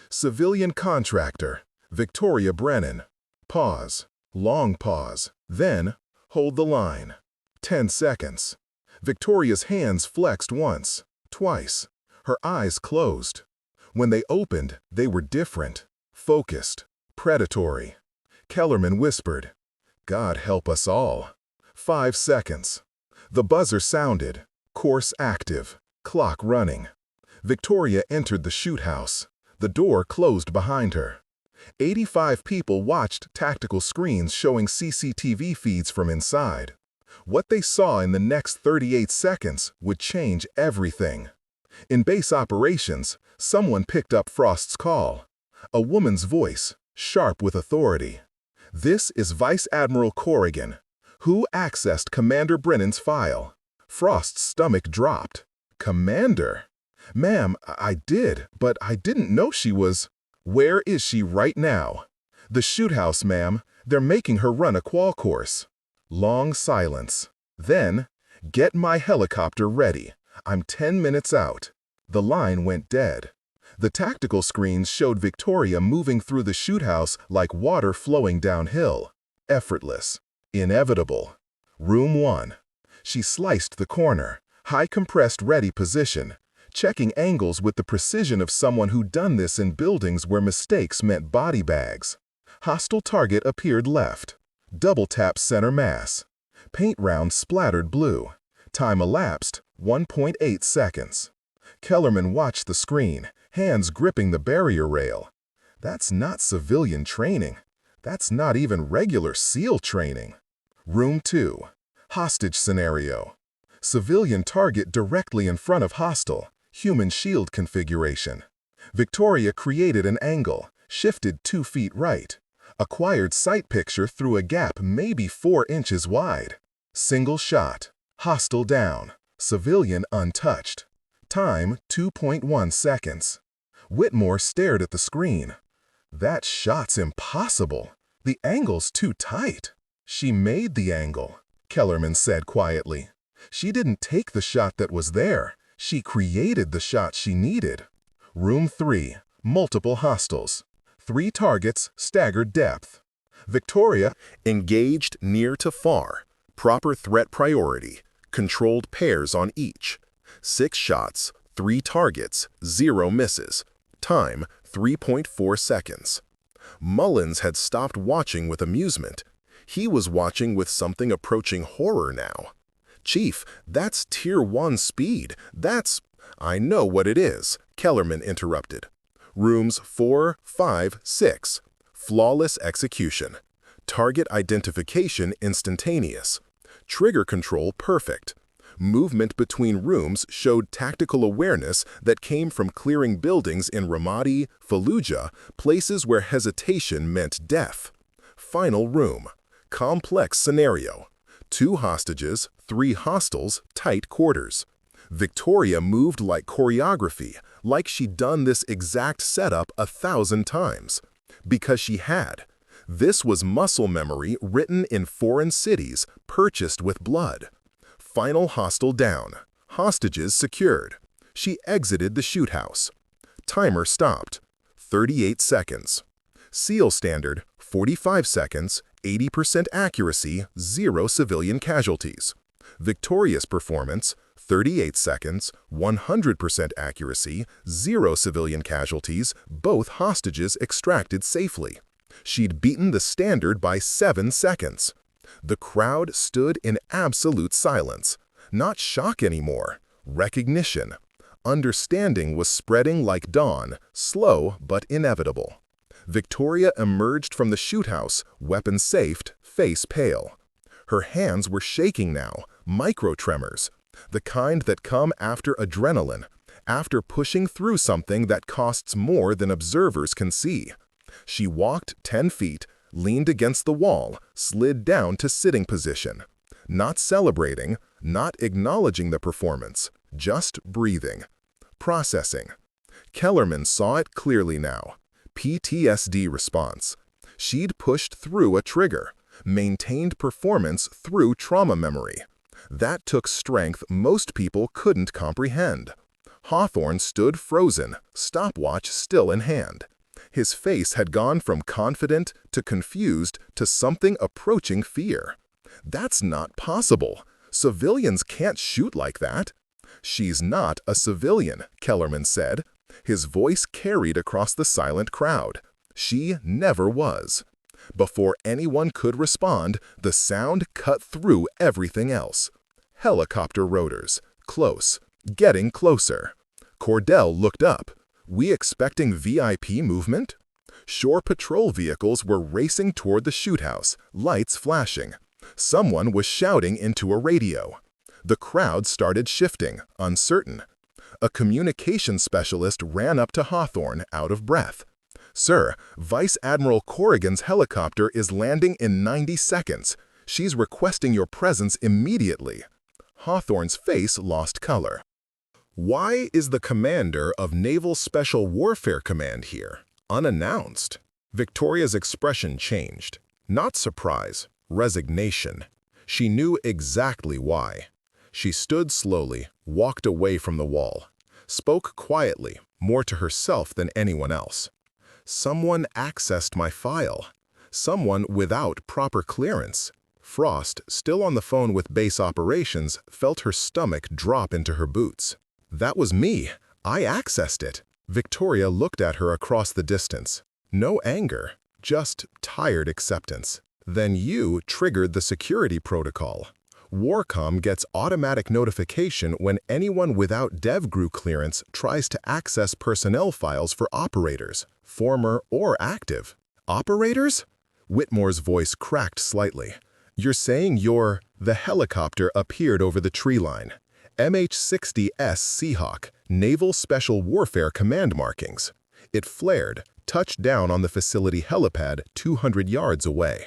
Civilian contractor. Victoria Brennan. Pause. Long pause. Then, hold the line. 10 seconds. Victoria's hands flexed once, twice. Her eyes closed. When they opened, they were different. Focused. Predatory. Kellerman whispered, "God help us all." 5 seconds. The buzzer sounded. Course active. Clock running. Victoria entered the shoot house. The door closed behind her. 85 people watched tactical screens showing CCTV feeds from inside. What they saw in the next 38 seconds would change everything. In base operations, someone picked up Frost's call. A woman's voice, sharp with authority. "This is Vice Admiral Corrigan. Who accessed Commander Brennan's file?" Frost's stomach dropped. "Commander? Ma'am, I did, but I didn't know she was..." "Where is she right now?" "The shoot house, ma'am. They're making her run a qual course." Long silence. Then, "Get my helicopter ready. I'm 10 minutes out." The line went dead. The tactical screens showed Victoria moving through the shoot house like water flowing downhill. Effortless. Inevitable. Room 1. She sliced the corner. High compressed ready position. Checking angles with the precision of someone who'd done this in buildings where mistakes meant body bags. Hostile target appeared left. Double tap center mass. Paint round splattered blue. Time elapsed, 1.8 seconds. Kellerman watched the screen, hands gripping the barrier rail. That's not civilian training. That's not even regular SEAL training. Room 2. Hostage scenario. Civilian target directly in front of hostile. Human shield configuration. Victoria created an angle, shifted 2 feet right. Acquired sight picture through a gap maybe 4 inches wide. Single shot. Hostile down. Civilian untouched. Time 2.1 seconds. Whitmore stared at the screen. "That shot's impossible. The angle's too tight." "She made the angle," Kellerman said quietly. "She didn't take the shot that was there. She created the shot she needed." Room 3. Multiple hostiles. 3 targets, staggered depth. Victoria engaged near to far. Proper threat priority. Controlled pairs on each. 6 shots, 3 targets, 0 misses. Time 3.4 seconds. Mullins had stopped watching with amusement. He was watching with something approaching horror now. "Chief, that's Tier 1 speed. That's..." "I know what it is," Kellerman interrupted. Rooms 4, 5, 6. Flawless execution. Target identification instantaneous. Trigger control perfect. Movement between rooms showed tactical awareness that came from clearing buildings in Ramadi, Fallujah, places where hesitation meant death. Final room. Complex scenario. 2 hostages, 3 hostiles, tight quarters. Victoria moved like choreography, like she'd done this exact setup 1,000 times. Because she had. This was muscle memory written in foreign cities, purchased with blood. Final hostile down. Hostages secured. She exited the shoot house. Timer stopped. 38 seconds. SEAL standard, 45 seconds, 80% accuracy, 0 civilian casualties. Victorious performance, 38 seconds, 100% accuracy, 0 civilian casualties, both hostages extracted safely. She'd beaten the standard by 7 seconds. The crowd stood in absolute silence. Not shock anymore. Recognition. Understanding was spreading like dawn, slow but inevitable. Victoria emerged from the shoothouse, weapon safed, face pale. Her hands were shaking now, micro-tremors, the kind that come after adrenaline, after pushing through something that costs more than observers can see. She walked 10 feet, leaned against the wall, slid down to sitting position. Not celebrating, not acknowledging the performance, just breathing. Processing. Kellerman saw it clearly now. PTSD response. She'd pushed through a trigger, maintained performance through trauma memory. That took strength most people couldn't comprehend. Hawthorne stood frozen, stopwatch still in hand. His face had gone from confident to confused to something approaching fear. That's not possible. Civilians can't shoot like that. She's not a civilian, Kellerman said. His voice carried across the silent crowd. She never was. Before anyone could respond, the sound cut through everything else. Helicopter rotors. Close. Getting closer. Cordell looked up. We expecting VIP movement? Shore patrol vehicles were racing toward the shoothouse, lights flashing. Someone was shouting into a radio. The crowd started shifting, uncertain. A communications specialist ran up to Hawthorne, out of breath. "Sir, Vice Admiral Corrigan's helicopter is landing in 90 seconds. She's requesting your presence immediately." Hawthorne's face lost color. Why is the commander of Naval Special Warfare Command here, unannounced? Victoria's expression changed. Not surprise, resignation. She knew exactly why. She stood slowly, walked away from the wall, spoke quietly, more to herself than anyone else. Someone accessed my file. Someone without proper clearance. Frost, still on the phone with base operations, felt her stomach drop into her boots. That was me. I accessed it. Victoria looked at her across the distance. No anger, just tired acceptance. Then you triggered the security protocol. Warcom gets automatic notification when anyone without DevGru clearance tries to access personnel files for operators, former or active. Operators? Whitmore's voice cracked slightly. You're saying the helicopter appeared over the tree line. MH-60S Seahawk, Naval Special Warfare Command markings. It flared, touched down on the facility helipad 200 yards away.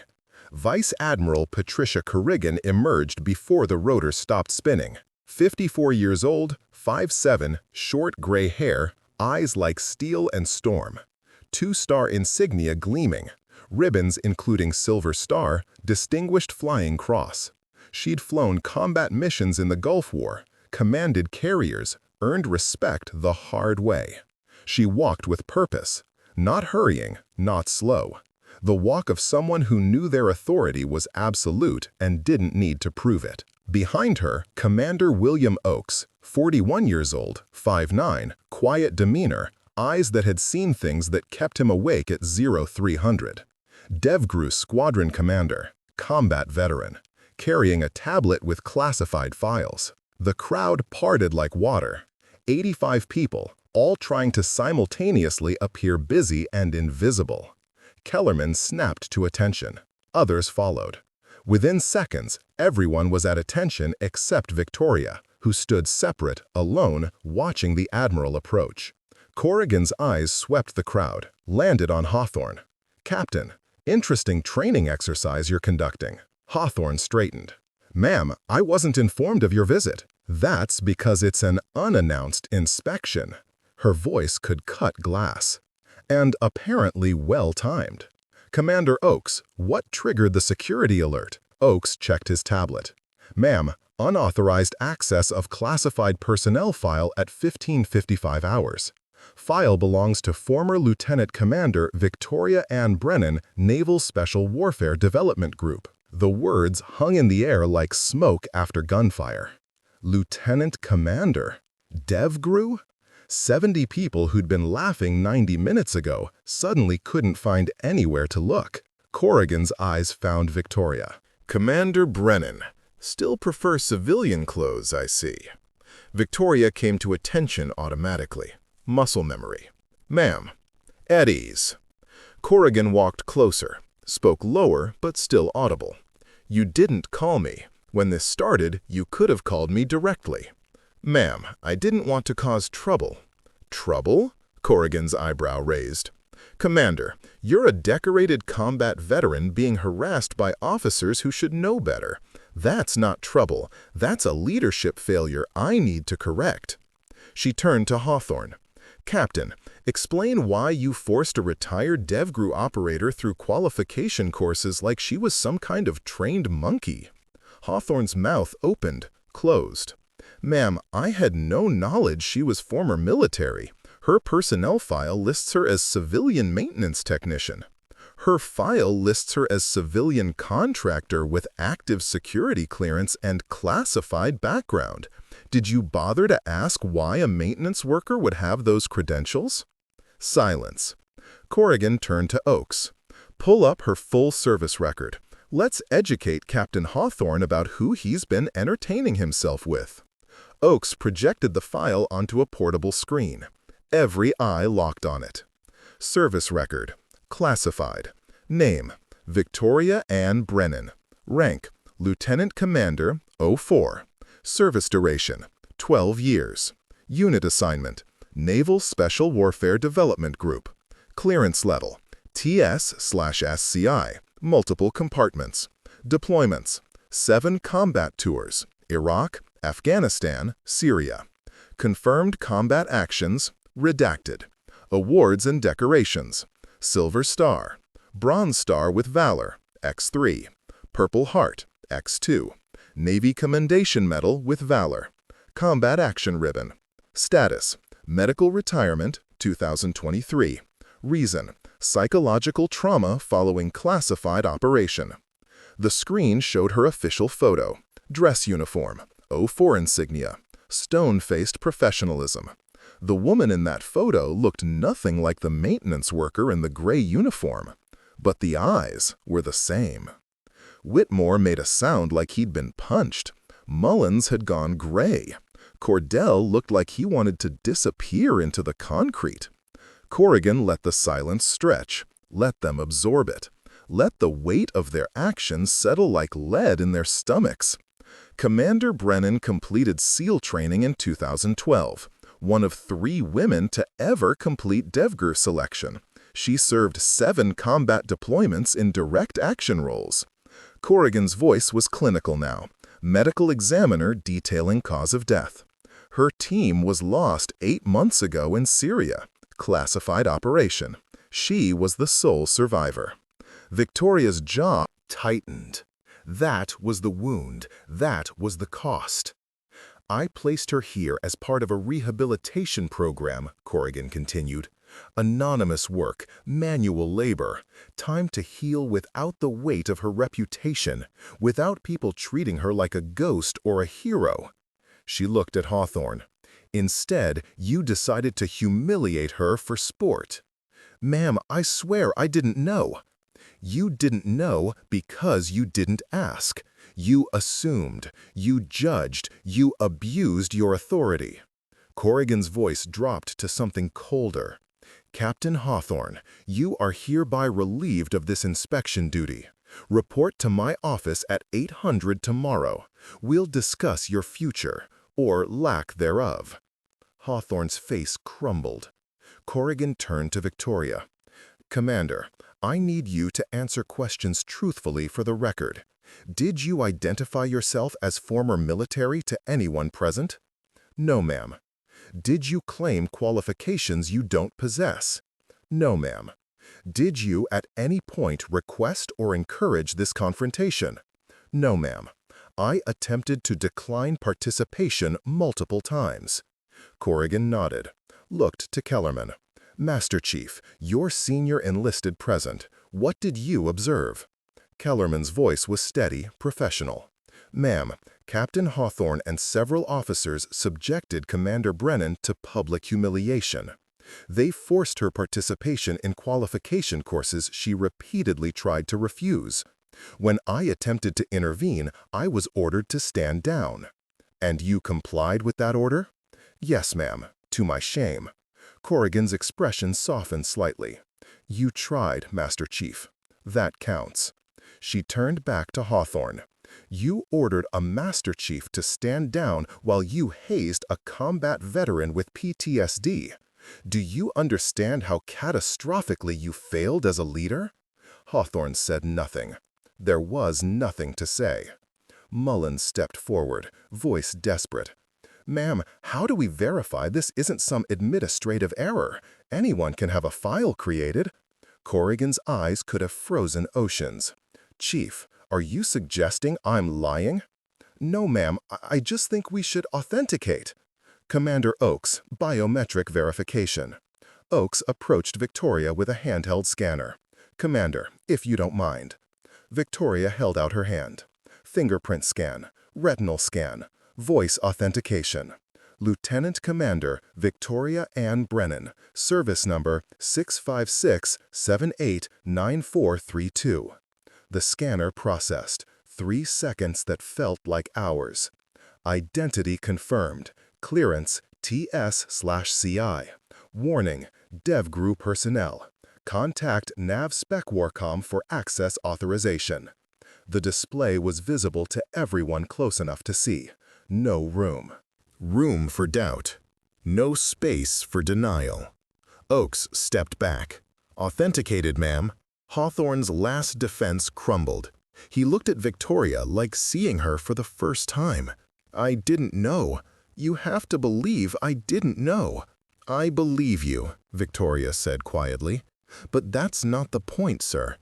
Vice Admiral Patricia Corrigan emerged before the rotor stopped spinning. 54 years old, 5'7", short gray hair, eyes like steel and storm. 2-star insignia gleaming. Ribbons including Silver Star, Distinguished Flying Cross. She'd flown combat missions in the Gulf War, commanded carriers, earned respect the hard way. She walked with purpose, not hurrying, not slow. The walk of someone who knew their authority was absolute and didn't need to prove it. Behind her, Commander William Oakes, 41 years old, 5'9", quiet demeanor, eyes that had seen things that kept him awake at 0300. DevGru Squadron Commander, combat veteran, carrying a tablet with classified files. The crowd parted like water. 85 people, all trying to simultaneously appear busy and invisible. Kellerman snapped to attention. Others followed. Within seconds, everyone was at attention except Victoria, who stood separate, alone, watching the Admiral approach. Corrigan's eyes swept the crowd, landed on Hawthorne. "Captain, interesting training exercise you're conducting." Hawthorne straightened. "Ma'am, I wasn't informed of your visit." "That's because it's an unannounced inspection." Her voice could cut glass. "And apparently well-timed." "Commander Oakes, what triggered the security alert?" Oakes checked his tablet. "Ma'am, unauthorized access of classified personnel file at 15:55 hours. File belongs to former Lieutenant Commander Victoria Ann Brennan, Naval Special Warfare Development Group." The words hung in the air like smoke after gunfire. Lieutenant Commander? DevGru? 70 people who'd been laughing 90 minutes ago suddenly couldn't find anywhere to look. Corrigan's eyes found Victoria. "Commander Brennan, Still prefer civilian clothes, I see. Victoria came to attention automatically. Muscle memory. Ma'am. At ease. Corrigan walked closer, spoke lower but still audible. You didn't call me. When this started, you could have called me directly. Ma'am, I didn't want to cause trouble. Trouble? Corrigan's eyebrow raised. Commander, you're a decorated combat veteran being harassed by officers who should know better. That's not trouble. That's a leadership failure I need to correct. She turned to Hawthorne. Captain, explain why you forced a retired DevGru operator through qualification courses like she was some kind of trained monkey. Hawthorne's mouth opened, closed. Ma'am, I had no knowledge she was former military. Her personnel file lists her as civilian maintenance technician. Her file lists her as civilian contractor with active security clearance and classified background. Did you bother to ask why a maintenance worker would have those credentials? Silence. Corrigan turned to Oakes. Pull up her full service record. Let's educate Captain Hawthorne about who he's been entertaining himself with. Oakes projected the file onto a portable screen. Every eye locked on it. Service record. Classified. Name: Victoria Ann Brennan. Rank: Lieutenant Commander, 04. Service duration: 12 years. Unit assignment: Naval Special Warfare Development Group. Clearance level: TS/SCI. Multiple compartments. Deployments: 7 combat tours. Iraq, Afghanistan, Syria. Confirmed combat actions: redacted. Awards and decorations: Silver Star, Bronze Star with Valor, X3, Purple Heart, X2, Navy Commendation Medal with Valor, Combat Action Ribbon. Status: Medical Retirement, 2023. Reason: Psychological trauma following classified operation. The screen showed her official photo. Dress uniform, 04 insignia, stone-faced professionalism. The woman in that photo looked nothing like the maintenance worker in the gray uniform, but the eyes were the same. Whitmore made a sound like he'd been punched. Mullins had gone gray. Cordell looked like he wanted to disappear into the concrete. Corrigan let the silence stretch, let them absorb it, let the weight of their actions settle like lead in their stomachs. Commander Brennan completed SEAL training in 2012. One of 3 women to ever complete DevGru selection. She served 7 combat deployments in direct action roles. Corrigan's voice was clinical now. Medical examiner detailing cause of death. Her team was lost 8 months ago in Syria. Classified operation. She was the sole survivor. Victoria's jaw tightened. That was the wound. That was the cost. I placed her here as part of a rehabilitation program, Corrigan continued. Anonymous work, manual labor, time to heal without the weight of her reputation, without people treating her like a ghost or a hero. She looked at Hawthorne. Instead, you decided to humiliate her for sport. Ma'am, I swear I didn't know. You didn't know because you didn't ask. You assumed, you judged, you abused your authority. Corrigan's voice dropped to something colder. Captain Hawthorne, you are hereby relieved of this inspection duty. Report to my office at 800 tomorrow. We'll discuss your future, or lack thereof. Hawthorne's face crumbled. Corrigan turned to Victoria. Commander, I need you to answer questions truthfully for the record. Did you identify yourself as former military to anyone present? No, ma'am. Did you claim qualifications you don't possess? No, ma'am. Did you at any point request or encourage this confrontation? No, ma'am. I attempted to decline participation multiple times. Corrigan nodded, looked to Kellerman. Master Chief, your senior enlisted present. What did you observe? Kellerman's voice was steady, professional. Ma'am, Captain Hawthorne and several officers subjected Commander Brennan to public humiliation. They forced her participation in qualification courses she repeatedly tried to refuse. When I attempted to intervene, I was ordered to stand down. And you complied with that order? Yes, ma'am, to my shame. Corrigan's expression softened slightly. You tried, Master Chief. That counts. She turned back to Hawthorne. You ordered a Master Chief to stand down while you hazed a combat veteran with PTSD. Do you understand how catastrophically you failed as a leader? Hawthorne said nothing. There was nothing to say. Mullins stepped forward, voice desperate. Ma'am, how do we verify this isn't some administrative error? Anyone can have a file created. Corrigan's eyes could have frozen oceans. Chief, are you suggesting I'm lying? No, ma'am, I just think we should authenticate. Commander Oakes, biometric verification. Oakes approached Victoria with a handheld scanner. Commander, if you don't mind. Victoria held out her hand. Fingerprint scan, retinal scan, voice authentication. Lieutenant Commander Victoria Ann Brennan, service number 656789432. The scanner processed, 3 seconds that felt like hours. Identity confirmed, clearance TS/CI. Warning, DevGru personnel. Contact Nav Spec Warcom for access authorization. The display was visible to everyone close enough to see. No room. Room for doubt. No space for denial. Oakes stepped back. Authenticated, ma'am. Hawthorne's last defense crumbled. He looked at Victoria like seeing her for the first time. I didn't know. You have to believe I didn't know. I believe you, Victoria said quietly. But that's not the point, sir.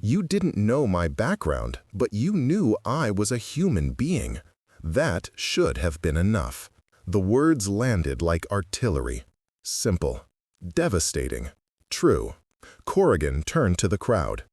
You didn't know my background, but you knew I was a human being. That should have been enough. The words landed like artillery. Simple. Devastating. True. Corrigan turned to the crowd.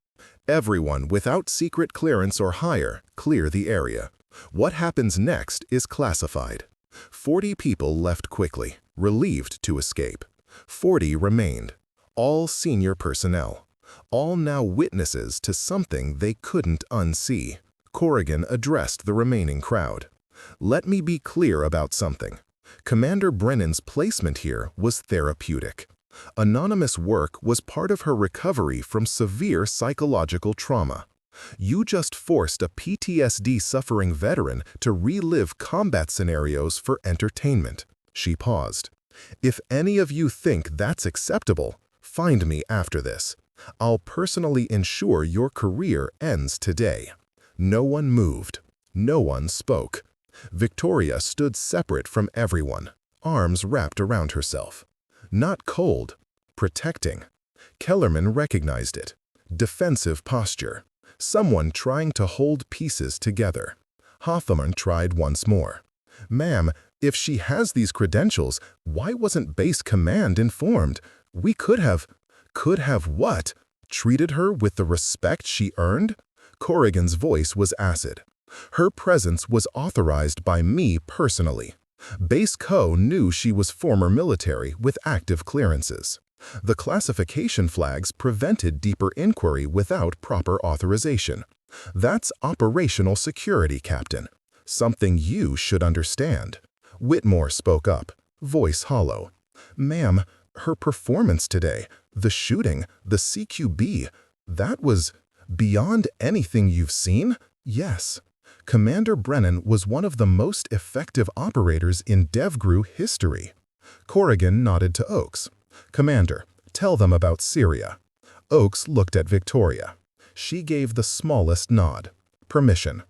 Everyone without secret clearance or higher, clear the area. What happens next is classified. 40 people left quickly, relieved to escape. 40 remained. All senior personnel. All now witnesses to something they couldn't unsee. Corrigan addressed the remaining crowd. Let me be clear about something. Commander Brennan's placement here was therapeutic. Anonymous work was part of her recovery from severe psychological trauma. You just forced a PTSD-suffering veteran to relive combat scenarios for entertainment. She paused. If any of you think that's acceptable, find me after this. I'll personally ensure your career ends today. No one moved. No one spoke. Victoria stood separate from everyone, arms wrapped around herself. Not cold, protecting. Kellerman recognized it. Defensive posture. Someone trying to hold pieces together. Hawthorne tried once more. Ma'am, if she has these credentials, why wasn't Base Command informed? We could have what? Treated her with the respect she earned? Corrigan's voice was acid. Her presence was authorized by me personally. Base Co knew she was former military with active clearances. The classification flags prevented deeper inquiry without proper authorization. That's operational security, Captain. Something you should understand. Whitmore spoke up, voice hollow. Ma'am, her performance today, the shooting, the CQB, that was beyond anything you've seen? Yes. Commander Brennan was one of the most effective operators in DevGru history. Corrigan nodded to Oakes. Commander, tell them about Syria. Oakes looked at Victoria. She gave the smallest nod. Permission.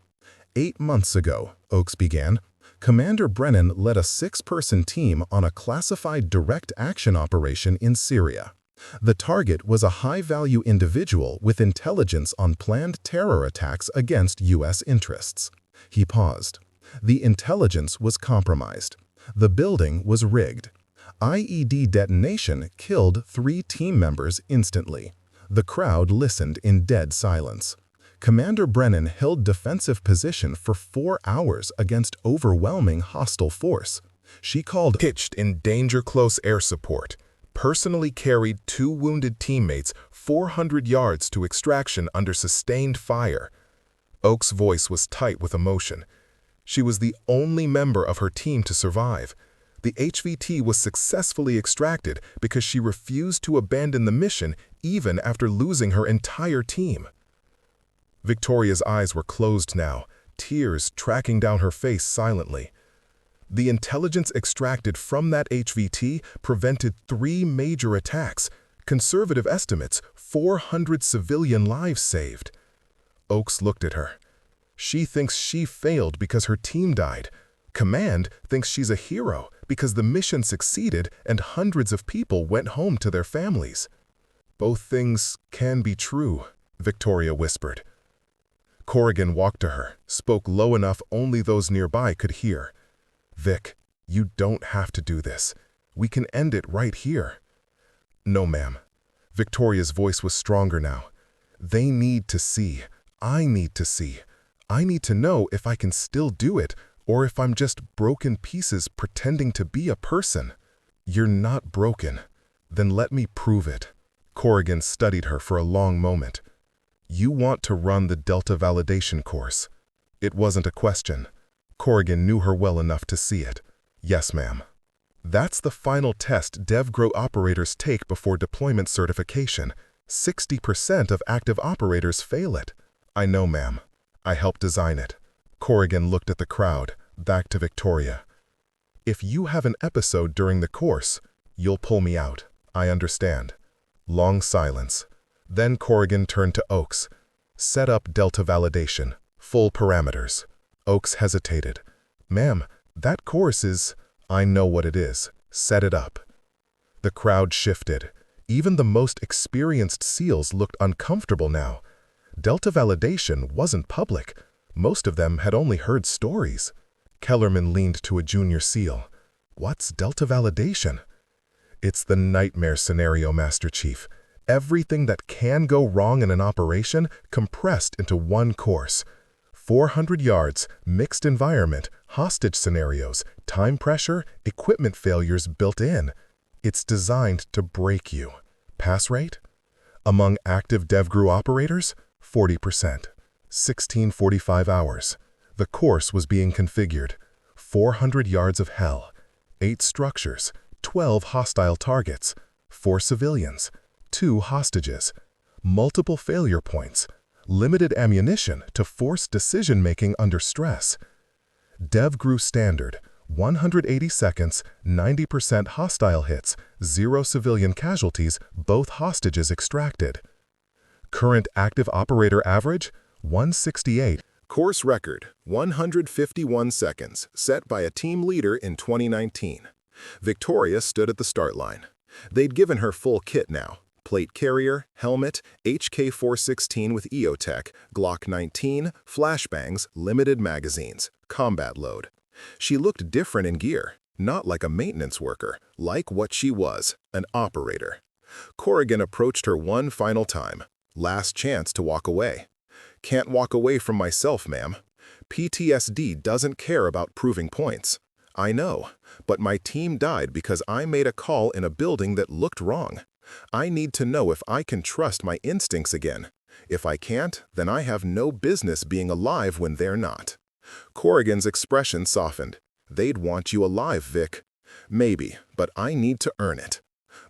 8 months ago, Oakes began, Commander Brennan led a 6-person team on a classified direct action operation in Syria. The target was a high-value individual with intelligence on planned terror attacks against U.S. interests. He paused. The intelligence was compromised. The building was rigged. IED detonation killed 3 team members instantly. The crowd listened in dead silence. Commander Brennan held defensive position for 4 hours against overwhelming hostile force. She called pitched in danger close air support, personally carried 2 wounded teammates 400 yards to extraction under sustained fire. Oak's voice was tight with emotion. She was the only member of her team to survive. The HVT was successfully extracted because she refused to abandon the mission even after losing her entire team. Victoria's eyes were closed now, tears tracking down her face silently. The intelligence extracted from that HVT prevented 3 major attacks. Conservative estimates, 400 civilian lives saved. Oakes looked at her. She thinks she failed because her team died. Command thinks she's a hero because the mission succeeded and hundreds of people went home to their families. Both things can be true, Victoria whispered. Corrigan walked to her, spoke low enough only those nearby could hear. Vic, you don't have to do this. We can end it right here. No, ma'am. Victoria's voice was stronger now. They need to see. I need to see. I need to know if I can still do it or if I'm just broken pieces pretending to be a person. You're not broken. Then let me prove it. Corrigan studied her for a long moment. You want to run the Delta validation course. It wasn't a question. Corrigan knew her well enough to see it. Yes, ma'am. That's the final test DevGrow operators take before deployment certification. 60% of active operators fail it. I know, ma'am. I helped design it. Corrigan looked at the crowd, back to Victoria. If you have an episode during the course, you'll pull me out. I understand. Long silence. Then Corrigan turned to Oakes. Set up Delta validation. Full parameters. Oakes hesitated. Ma'am, that course is... I know what it is. Set it up. The crowd shifted. Even the most experienced SEALs looked uncomfortable now. Delta validation wasn't public. Most of them had only heard stories. Kellerman leaned to a junior SEAL. What's Delta validation? It's the nightmare scenario, Master Chief. Everything that can go wrong in an operation compressed into one course. 400 yards, mixed environment, hostage scenarios, time pressure, equipment failures built in. It's designed to break you. Pass rate? Among active DevGrow operators, 40%. 1645 hours. The course was being configured. 400 yards of hell. 8 structures. 12 hostile targets. 4 civilians. 2 hostages. Multiple failure points. Limited ammunition to force decision-making under stress. DevGrow standard. 180 seconds, 90% hostile hits, 0 civilian casualties, both hostages extracted. Current active operator average, 168. Course record, 151 seconds, set by a team leader in 2019. Victoria stood at the start line. They'd given her full kit now. Plate carrier, helmet, HK-416 with EOTech, Glock 19, flashbangs, limited magazines, combat load. She looked different in gear, not like a maintenance worker, like what she was, an operator. Corrigan approached her one final time. Last chance to walk away. Can't walk away from myself, ma'am. PTSD doesn't care about proving points. I know, but my team died because I made a call in a building that looked wrong. I need to know if I can trust my instincts again. If I can't, then I have no business being alive when they're not. Corrigan's expression softened. They'd want you alive, Vic. Maybe, but I need to earn it.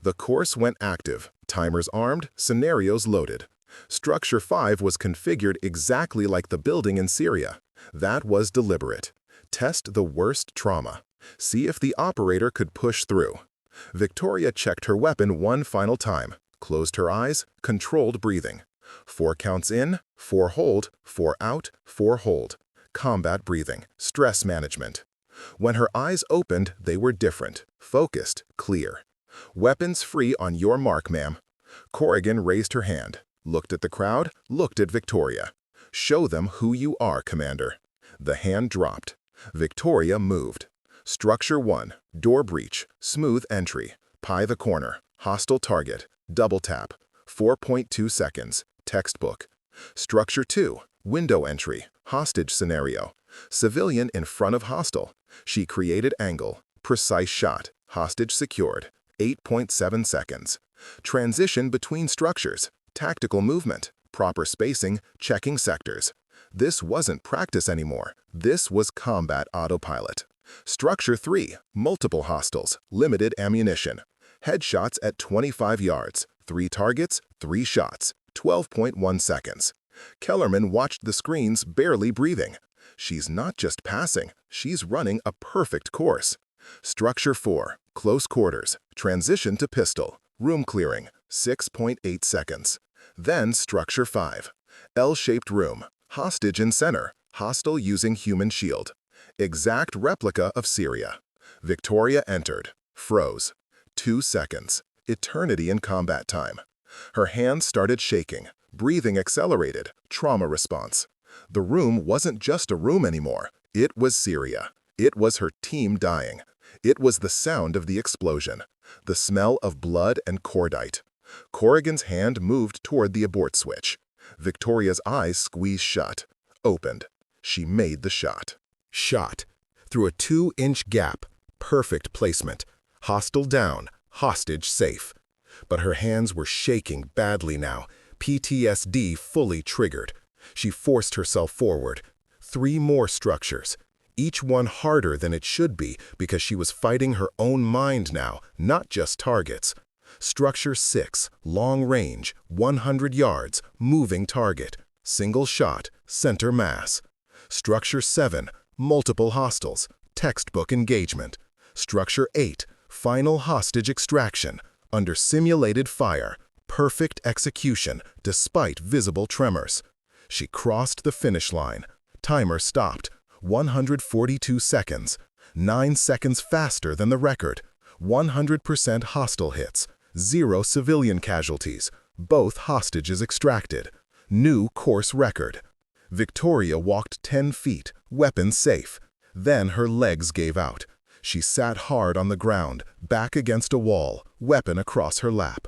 The course went active, timers armed, scenarios loaded. Structure 5 was configured exactly like the building in Syria. That was deliberate. Test the worst trauma. See if the operator could push through. Victoria checked her weapon one final time, closed her eyes, controlled breathing. 4 counts in, 4 hold, 4 out, 4 hold. Combat breathing, stress management. When her eyes opened, they were different, focused, clear. Weapons free on your mark, ma'am. Corrigan raised her hand, looked at the crowd, looked at Victoria. Show them who you are, Commander. The hand dropped. Victoria moved. Structure 1, door breach, smooth entry, pie the corner, hostile target, double tap, 4.2 seconds, textbook. Structure 2, window entry, hostage scenario, civilian in front of hostile. She created angle, precise shot, hostage secured, 8.7 seconds. Transition between structures, tactical movement, proper spacing, checking sectors. This wasn't practice anymore. This was combat autopilot. Structure 3, multiple hostiles, limited ammunition. Headshots at 25 yards, 3 targets, 3 shots, 12.1 seconds. Kellerman watched the screens, barely breathing. She's not just passing, she's running a perfect course. Structure 4, close quarters, transition to pistol, room clearing, 6.8 seconds. Then Structure 5, L-shaped room, hostage in center, hostile using human shield. Exact replica of Syria. Victoria entered, froze. 2 seconds, eternity in combat time. Her hands started shaking, breathing accelerated, trauma response. The room wasn't just a room anymore. It was Syria. It was her team dying. It was the sound of the explosion, the smell of blood and cordite. Corrigan's hand moved toward the abort switch. Victoria's eyes squeezed shut, opened. She made the shot. Shot. Through a 2-inch gap. Perfect placement. Hostile down. Hostage safe. But her hands were shaking badly now. PTSD fully triggered. She forced herself forward. 3 more structures. Each one harder than it should be because she was fighting her own mind now, not just targets. Structure 6, long range, 100 yards, moving target. Single shot, center mass. Structure 7, multiple hostiles, textbook engagement. Structure 8, final hostage extraction, under simulated fire, perfect execution despite visible tremors. She crossed the finish line. Timer stopped. 142 seconds. 9 seconds faster than the record. 100% hostile hits. 0 civilian casualties. Both hostages extracted. New course record. Victoria walked 10 feet, weapon safe. Then her legs gave out. She sat hard on the ground, back against a wall, weapon across her lap.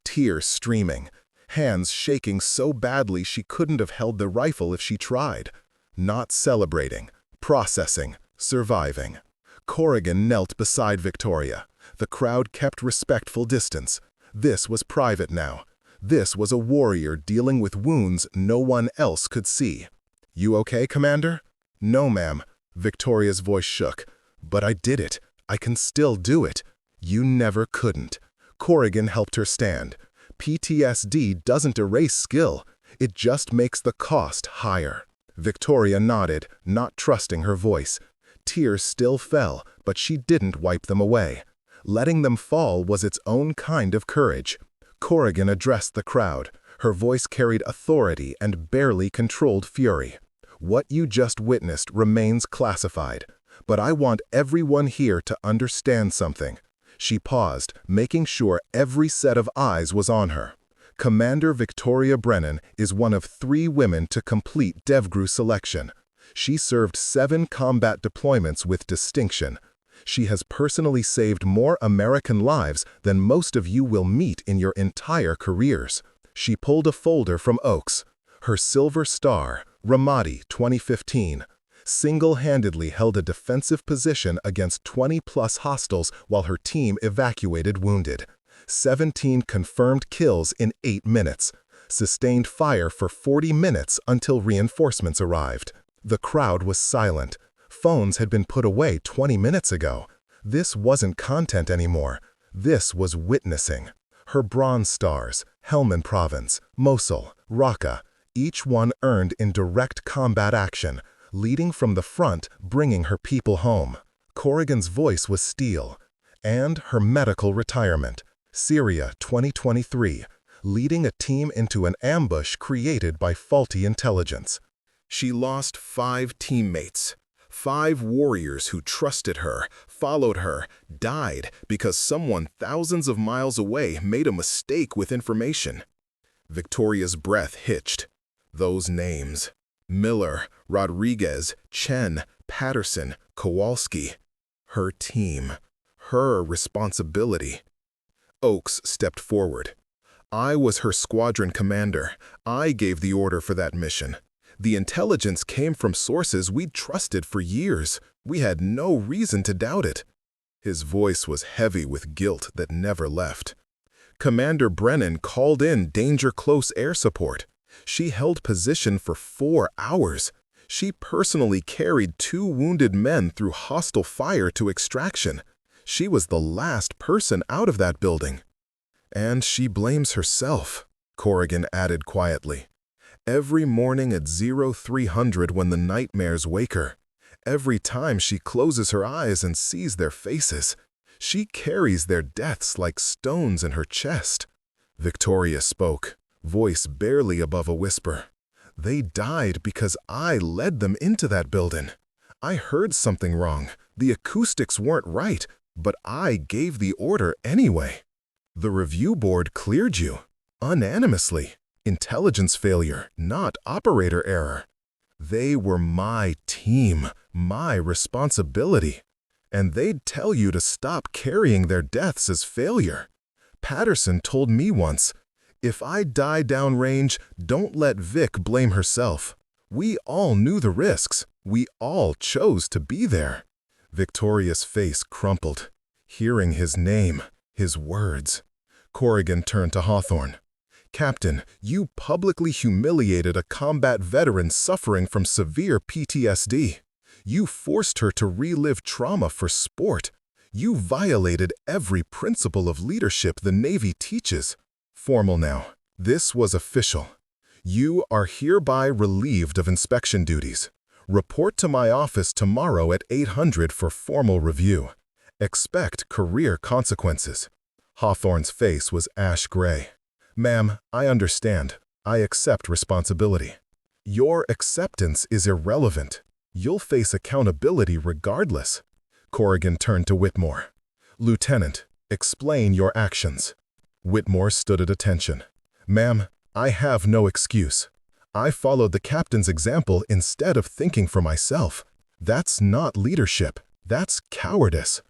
Tears streaming. Hands shaking so badly she couldn't have held the rifle if she tried. Not celebrating. Processing. Surviving. Corrigan knelt beside Victoria. The crowd kept respectful distance. This was private now. This was a warrior dealing with wounds no one else could see. "You okay, Commander?" "No, ma'am." Victoria's voice shook. "But I did it. I can still do it." "You never couldn't." Corrigan helped her stand. PTSD doesn't erase skill. It just makes the cost higher. Victoria nodded, not trusting her voice. Tears still fell, but she didn't wipe them away. Letting them fall was its own kind of courage. Corrigan addressed the crowd. Her voice carried authority and barely controlled fury. "What you just witnessed remains classified. But I want everyone here to understand something." She paused, making sure every set of eyes was on her. Commander Victoria Brennan is one of 3 women to complete DevGru selection. She served 7 combat deployments with distinction. She has personally saved more American lives than most of you will meet in your entire careers. She pulled a folder from Oaks. Her Silver Star, Ramadi 2015. Single-handedly held a defensive position against 20-plus hostiles while her team evacuated wounded. 17 confirmed kills in 8 minutes. Sustained fire for 40 minutes until reinforcements arrived. The crowd was silent. Phones had been put away 20 minutes ago. This wasn't content anymore. This was witnessing. Her Bronze Stars, Helmand Province, Mosul, Raqqa, each one earned in direct combat action, leading from the front, bringing her people home. Corrigan's voice was steel. And her medical retirement. Syria 2023, leading a team into an ambush created by faulty intelligence. She lost 5 teammates. 5 warriors who trusted her, followed her, died because someone thousands of miles away made a mistake with information. Victoria's breath hitched. Those names. Miller, Rodriguez, Chen, Patterson, Kowalski. Her team. Her responsibility. Oaks stepped forward. "I was her squadron commander. I gave the order for that mission. The intelligence came from sources we'd trusted for years. We had no reason to doubt it." His voice was heavy with guilt that never left. "Commander Brennan called in danger close air support. She held position for 4 hours. She personally carried 2 wounded men through hostile fire to extraction. She was the last person out of that building. And she blames herself, Corrigan added quietly. Every morning at 0300 when the nightmares wake her, every time she closes her eyes and sees their faces, she carries their deaths like stones in her chest. Victoria spoke, voice barely above a whisper. They died because I led them into that building. I heard something wrong. The acoustics weren't right, but I gave the order anyway. The review board cleared you, unanimously. Intelligence failure, not operator error. They were my team, my responsibility. And they'd tell you to stop carrying their deaths as failure. Patterson told me once, if I die downrange, don't let Vic blame herself. We all knew the risks. We all chose to be there. Victoria's face crumpled. Hearing his name, his words. Corrigan turned to Hawthorne. Captain, you publicly humiliated a combat veteran suffering from severe PTSD. You forced her to relive trauma for sport. You violated every principle of leadership the Navy teaches. Formal now. This was official. You are hereby relieved of inspection duties. Report to my office tomorrow at 800 for formal review. Expect career consequences. Hawthorne's face was ash gray. Ma'am, I understand. I accept responsibility. Your acceptance is irrelevant. You'll face accountability regardless. Corrigan turned to Whitmore. Lieutenant, explain your actions. Whitmore stood at attention. Ma'am, I have no excuse. I followed the captain's example instead of thinking for myself. That's not leadership. That's cowardice.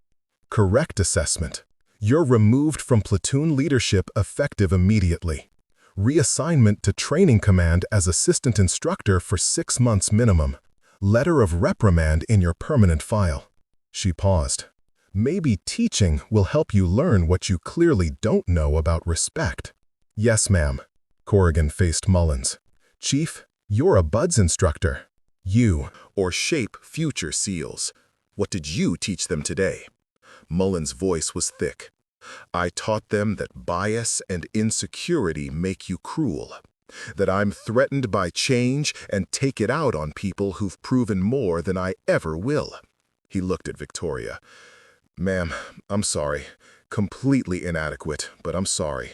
Correct assessment. You're removed from platoon leadership effective immediately. Reassignment to training command as assistant instructor for 6 months minimum. Letter of reprimand in your permanent file. She paused. Maybe teaching will help you learn what you clearly don't know about respect. Yes, ma'am. Corrigan faced Mullins. Chief, you're a BUDS instructor. You, or shape future SEALs. What did you teach them today? Mullins' voice was thick. I taught them that bias and insecurity make you cruel. That I'm threatened by change and take it out on people who've proven more than I ever will. He looked at Victoria. Ma'am, I'm sorry. Completely inadequate, but I'm sorry.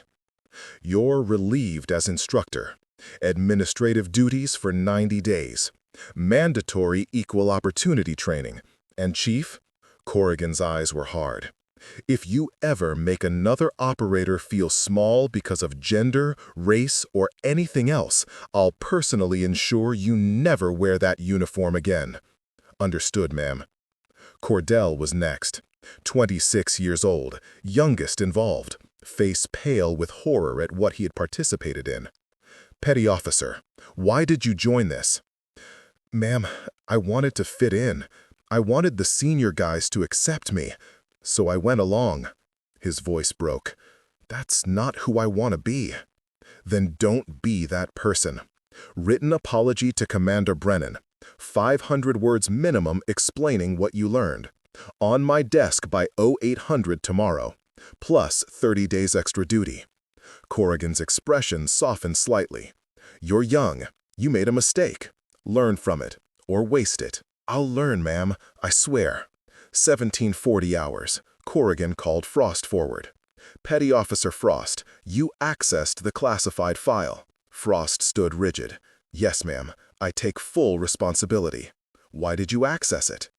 You're relieved as instructor. Administrative duties for 90 days. Mandatory equal opportunity training. And Chief? Corrigan's eyes were hard. If you ever make another operator feel small because of gender, race, or anything else, I'll personally ensure you never wear that uniform again. Understood, ma'am. Cordell was next. 26 years old, youngest involved, face pale with horror at what he had participated in. Petty officer, why did you join this? Ma'am, I wanted to fit in. I wanted the senior guys to accept me, so I went along. His voice broke. That's not who I want to be. Then don't be that person. Written apology to Commander Brennan. 500 words minimum explaining what you learned. On my desk by 0800 tomorrow. Plus 30 days extra duty. Corrigan's expression softened slightly. You're young. You made a mistake. Learn from it, or waste it. I'll learn, ma'am, I swear. 1740 hours. Corrigan called Frost forward. Petty Officer Frost, you accessed the classified file. Frost stood rigid. Yes, ma'am, I take full responsibility. Why did you access it?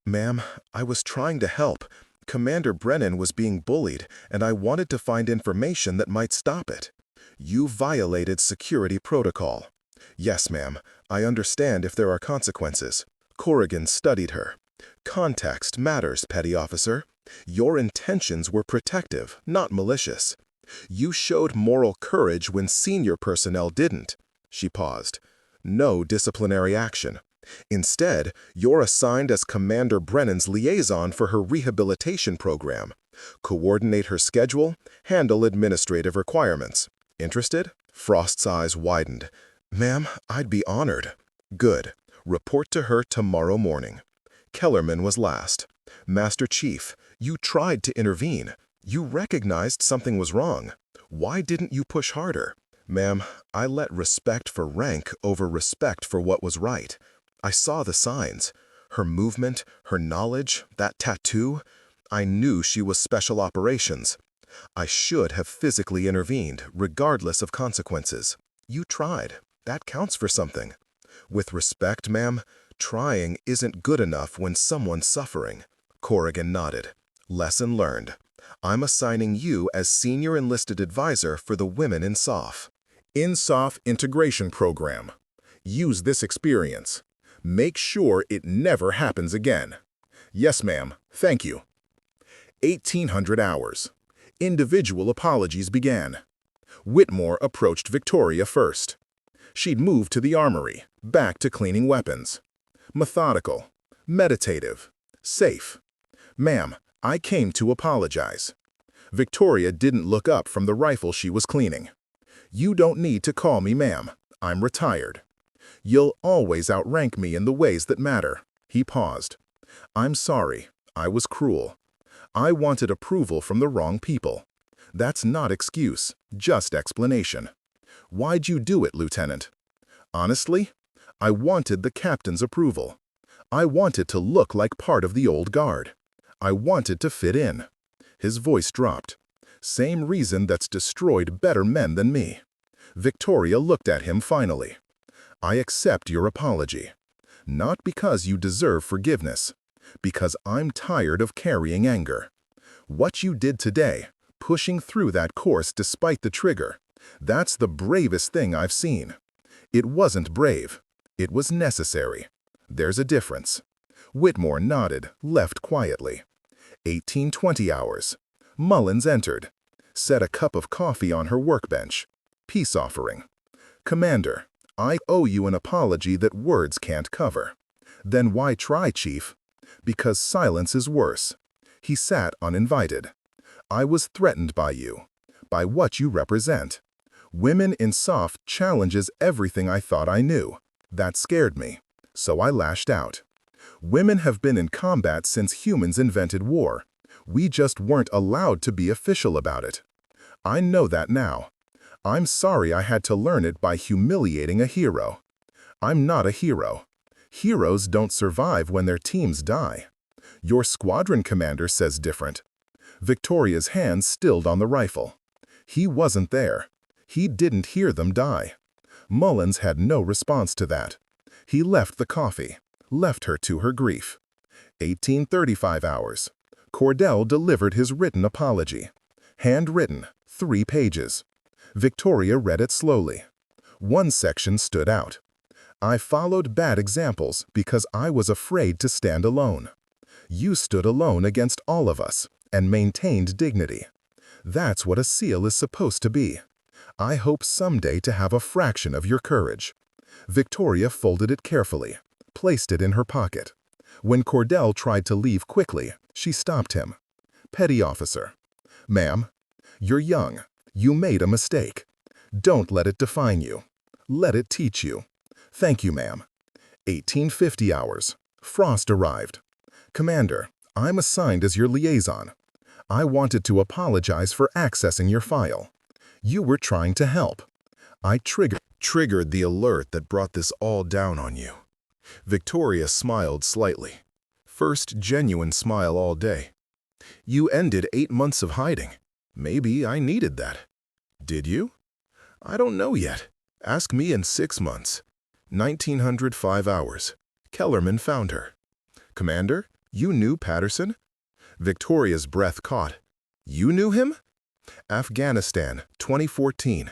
Ma'am, I was trying to help. Commander Brennan was being bullied, and I wanted to find information that might stop it. You violated security protocol. Yes, ma'am, I understand if there are consequences. Corrigan studied her. Context matters, Petty Officer. Your intentions were protective, not malicious. You showed moral courage when senior personnel didn't. She paused. No disciplinary action. Instead, you're assigned as Commander Brennan's liaison for her rehabilitation program. Coordinate her schedule, handle administrative requirements. Interested? Frost's eyes widened. Ma'am, I'd be honored. Good. Report to her tomorrow morning. Kellerman was last. Master Chief, you tried to intervene. You recognized something was wrong. Why didn't you push harder? Ma'am, I let respect for rank over respect for what was right. I saw the signs. Her movement, her knowledge, that tattoo. I knew she was special operations. I should have physically intervened, regardless of consequences. You tried. That counts for something. With respect, ma'am, trying isn't good enough when someone's suffering. Corrigan nodded. Lesson learned. I'm assigning you as Senior Enlisted Advisor for the women in SOF. In SOF Integration Program. Use this experience. Make sure it never happens again. Yes, ma'am. Thank you. 1800 hours. Individual apologies began. Whitmore approached Victoria first. She'd moved to the armory, back to cleaning weapons. Methodical, meditative, safe. Ma'am, I came to apologize. Victoria didn't look up from the rifle she was cleaning. You don't need to call me ma'am. I'm retired. You'll always outrank me in the ways that matter. He paused. I'm sorry. I was cruel. I wanted approval from the wrong people. That's not excuse, just explanation. Why'd you do it, Lieutenant? Honestly, I wanted the captain's approval. I wanted to look like part of the old guard. I wanted to fit in. His voice dropped. Same reason that's destroyed better men than me. Victoria looked at him finally. I accept your apology. Not because you deserve forgiveness, because I'm tired of carrying anger. What you did today, pushing through that course despite the trigger, that's the bravest thing I've seen. It wasn't brave. It was necessary. There's a difference. Whitmore nodded, left quietly. 1820 hours. Mullins entered. Set a cup of coffee on her workbench. Peace offering. Commander, I owe you an apology that words can't cover. Then why try, Chief? Because silence is worse. He sat uninvited. I was threatened by you, by what you represent. Women in SOF challenges everything I thought I knew. That scared me, so I lashed out. Women have been in combat since humans invented war. We just weren't allowed to be official about it. I know that now. I'm sorry I had to learn it by humiliating a hero. I'm not a hero. Heroes don't survive when their teams die. Your squadron commander says different. Victoria's hand stilled on the rifle. He wasn't there. He didn't hear them die. Mullins had no response to that. He left the coffee, left her to her grief. 1835 hours. Cordell delivered his written apology. Handwritten, 3 pages. Victoria read it slowly. One section stood out. I followed bad examples because I was afraid to stand alone. You stood alone against all of us and maintained dignity. That's what a SEAL is supposed to be. I hope someday to have a fraction of your courage. Victoria folded it carefully, placed it in her pocket. When Cordell tried to leave quickly, she stopped him. Petty officer. Ma'am, you're young. You made a mistake. Don't let it define you. Let it teach you. Thank you, ma'am. 1850 hours. Frost arrived. Commander, I'm assigned as your liaison. I wanted to apologize for accessing your file. You were trying to help. I triggered the alert that brought this all down on you. Victoria smiled slightly. First genuine smile all day. You ended 8 months of hiding. Maybe I needed that. Did you? I don't know yet. Ask me in 6 months. 1905 hours. Kellerman found her. Commander, you knew Patterson? Victoria's breath caught. You knew him? Afghanistan, 2014.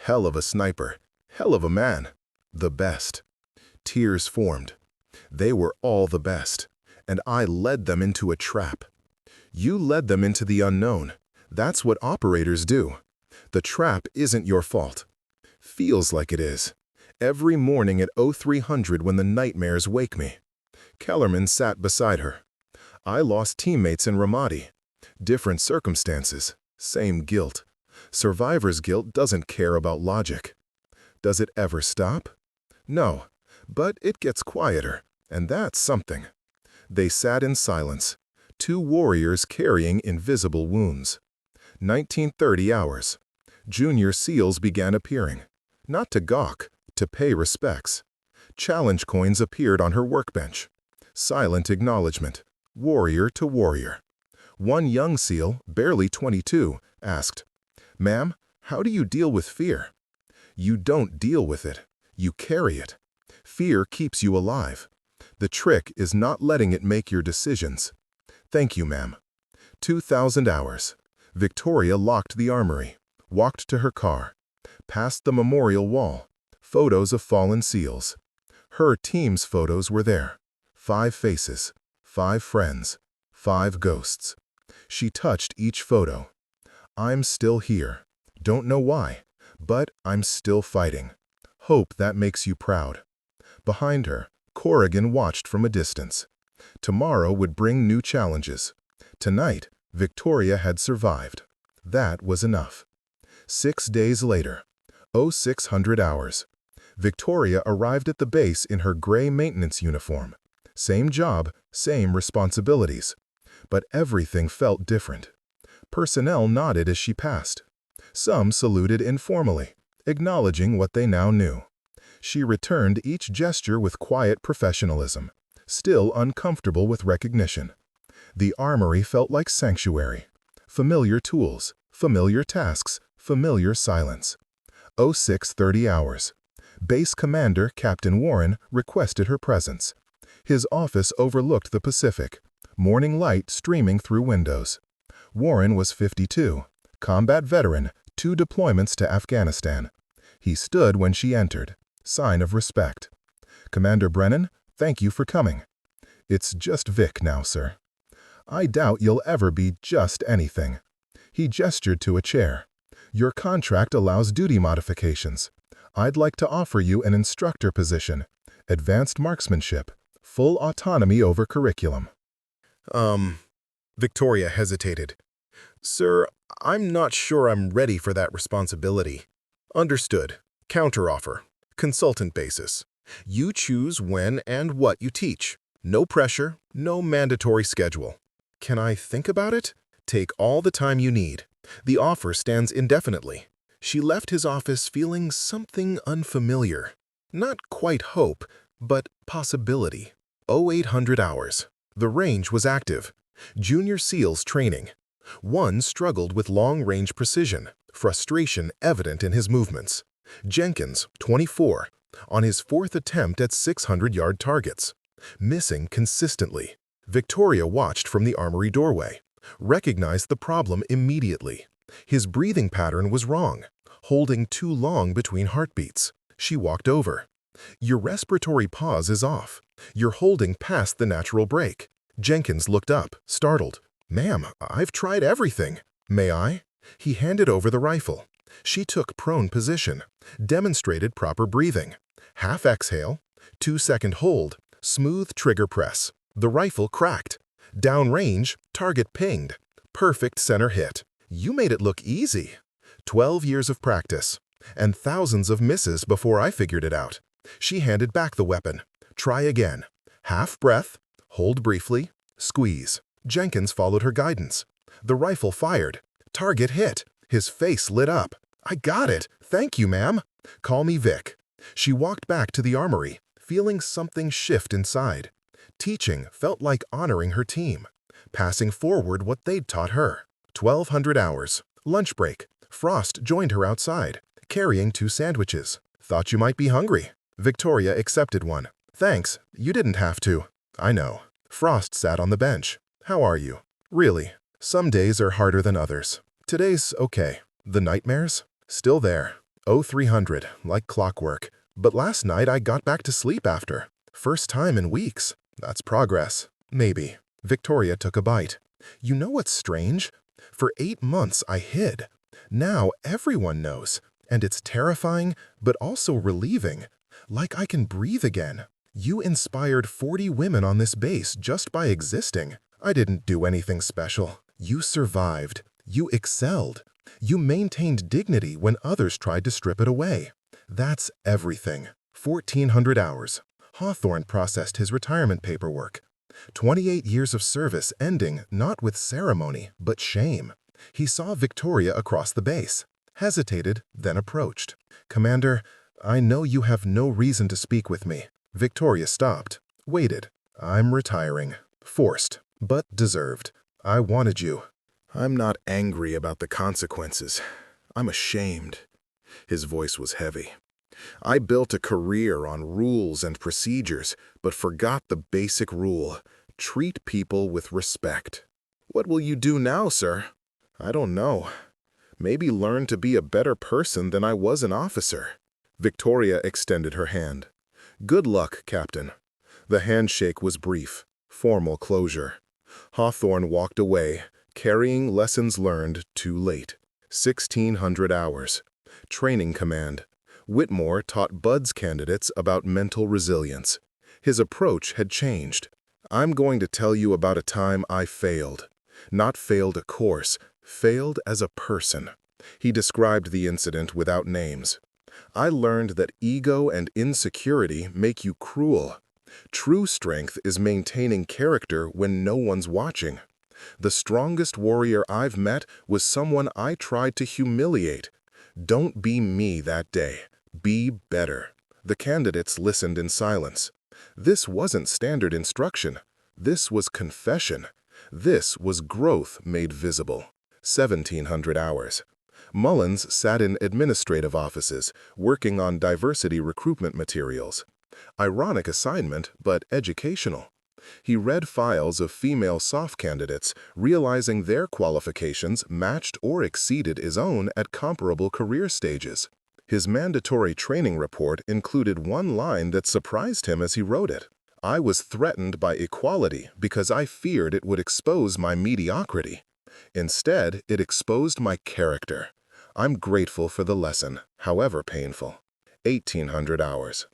Hell of a sniper. Hell of a man. The best. Tears formed. They were all the best, and I led them into a trap. You led them into the unknown. That's what operators do. The trap isn't your fault. Feels like it is. Every morning at 0300 when the nightmares wake me. Kellerman sat beside her. I lost teammates in Ramadi. Different circumstances. Same guilt. Survivor's guilt doesn't care about logic. Does it ever stop? No, but it gets quieter, and that's something. They sat in silence, two warriors carrying invisible wounds. 1930 hours. Junior SEALs began appearing, not to gawk, to pay respects. Challenge coins appeared on her workbench. Silent acknowledgement, warrior to warrior. One young SEAL, barely 22, asked, "Ma'am, how do you deal with fear?" You don't deal with it, you carry it. Fear keeps you alive. The trick is not letting it make your decisions. Thank you, ma'am. 2,000 hours. Victoria locked the armory, walked to her car, past the memorial wall, photos of fallen SEALs. Her team's photos were there. 5 faces, 5 friends, 5 ghosts. She touched each photo. I'm still here. Don't know why, but I'm still fighting. Hope that makes you proud. Behind her, Corrigan watched from a distance. Tomorrow would bring new challenges. Tonight, Victoria had survived. That was enough. 6 days later, 0600 hours. Victoria arrived at the base in her gray maintenance uniform. Same job, same responsibilities. But everything felt different. Personnel nodded as she passed. Some saluted informally, acknowledging what they now knew. She returned each gesture with quiet professionalism, still uncomfortable with recognition. The armory felt like sanctuary. Familiar tools, familiar tasks, familiar silence. 0630 hours. Base Commander Captain Warren requested her presence. His office overlooked the Pacific, morning light streaming through windows. Warren was 52, combat veteran, 2 deployments to Afghanistan. He stood when she entered, sign of respect. "Commander Brennan, thank you for coming." "It's just Vic now, sir." "I doubt you'll ever be just anything." He gestured to a chair. "Your contract allows duty modifications. I'd like to offer you an instructor position, advanced marksmanship, full autonomy over curriculum." Victoria hesitated. "Sir, I'm not sure I'm ready for that responsibility." "Understood. Counteroffer. Consultant basis. You choose when and what you teach. No pressure, no mandatory schedule." "Can I think about it?" "Take all the time you need. The offer stands indefinitely." She left his office feeling something unfamiliar. Not quite hope, but possibility. 0800 hours. The range was active. Junior SEALs training. One struggled with long-range precision, frustration evident in his movements. Jenkins, 24, on his 4th attempt at 600-yard targets. Missing consistently. Victoria watched from the armory doorway, recognized the problem immediately. His breathing pattern was wrong, holding too long between heartbeats. She walked over. "Your respiratory pause is off. You're holding past the natural break." Jenkins looked up, startled. "Ma'am, I've tried everything." "May I?" He handed over the rifle. She took prone position, demonstrated proper breathing. Half exhale, 2-second hold, smooth trigger press. The rifle cracked. Downrange, target pinged. Perfect center hit. "You made it look easy." 12 years of practice, and thousands of misses before I figured it out. She handed back the weapon. "Try again. Half breath, hold briefly, squeeze." Jenkins followed her guidance. The rifle fired. Target hit. His face lit up. "I got it. Thank you, ma'am." "Call me Vic." She walked back to the armory, feeling something shift inside. Teaching felt like honoring her team, passing forward what they'd taught her. 1200 hours. Lunch break. Frost joined her outside, carrying 2 sandwiches. "Thought you might be hungry." Victoria accepted one. "Thanks, you didn't have to." "I know." Frost sat on the bench. "How are you?" "Really. Some days are harder than others. Today's okay. The nightmares? Still there. 0300, like clockwork. But last night I got back to sleep after. First time in weeks. That's progress. Maybe." Victoria took a bite. "You know what's strange? For 8 months I hid. Now everyone knows. And it's terrifying, but also relieving. Like I can breathe again. You inspired 40 women on this base just by existing. I didn't do anything special. You survived. You excelled. You maintained dignity when others tried to strip it away. That's everything. 1,400 hours. Hawthorne processed his retirement paperwork. 28 years of service ending not with ceremony, but shame. He saw Victoria across the base, hesitated, then approached. "Commander, I know you have no reason to speak with me." Victoria stopped, waited. "I'm retiring. Forced, but deserved. I wanted you." "I'm not angry about the consequences. I'm ashamed." His voice was heavy. "I built a career on rules and procedures, but forgot the basic rule: treat people with respect." "What will you do now, sir?" "I don't know. Maybe learn to be a better person than I was an officer." Victoria extended her hand. "Good luck, Captain." The handshake was brief, formal closure. Hawthorne walked away, carrying lessons learned too late. 1,600 hours. Training command. Whitmore taught Bud's candidates about mental resilience. His approach had changed. "I'm going to tell you about a time I failed. Not failed a course, failed as a person." He described the incident without names. "I learned that ego and insecurity make you cruel. True strength is maintaining character when no one's watching. The strongest warrior I've met was someone I tried to humiliate. Don't be me that day. Be better." The candidates listened in silence. This wasn't standard instruction. This was confession. This was growth made visible. 1,700 hours. Mullins sat in administrative offices, working on diversity recruitment materials. Ironic assignment, but educational. He read files of female SOF candidates, realizing their qualifications matched or exceeded his own at comparable career stages. His mandatory training report included one line that surprised him as he wrote it. "I was threatened by equality because I feared it would expose my mediocrity. Instead, it exposed my character. I'm grateful for the lesson, however painful." 1,800 hours.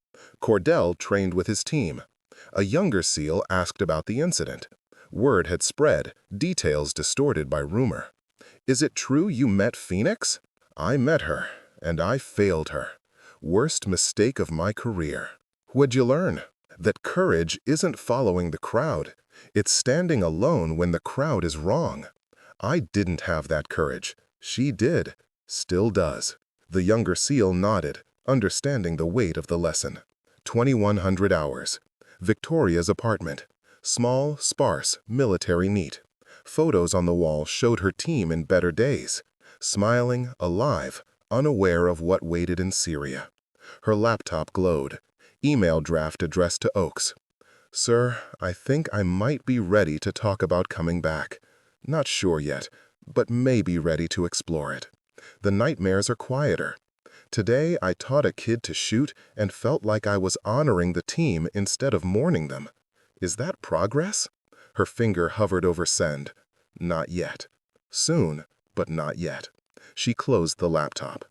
Cordell trained with his team. A younger SEAL asked about the incident. Word had spread, details distorted by rumor. "Is it true you met Phoenix?" "I met her, and I failed her. Worst mistake of my career." "What'd you learn?" "That courage isn't following the crowd. It's standing alone when the crowd is wrong. I didn't have that courage. She did. Still does." The younger SEAL nodded, understanding the weight of the lesson. 2,100 hours. Victoria's apartment. Small, sparse, military neat. Photos on the wall showed her team in better days. Smiling, alive, unaware of what waited in Syria. Her laptop glowed. Email draft addressed to Oakes. "Sir, I think I might be ready to talk about coming back. Not sure yet, but may be ready to explore it. The nightmares are quieter. Today I taught a kid to shoot and felt like I was honoring the team instead of mourning them. Is that progress?" Her finger hovered over send. Not yet. Soon, but not yet. She closed the laptop.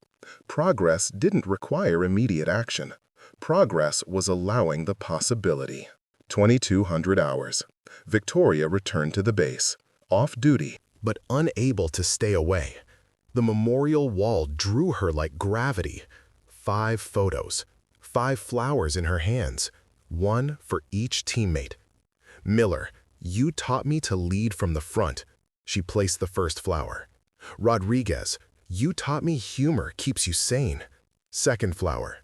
Progress didn't require immediate action. Progress was allowing the possibility. 2,200 hours. Victoria returned to the base, off duty, but unable to stay away. The memorial wall drew her like gravity. 5 photos, 5 flowers in her hands, one for each teammate. "Miller, you taught me to lead from the front." She placed the first flower. "Rodriguez, you taught me humor keeps you sane." Second flower.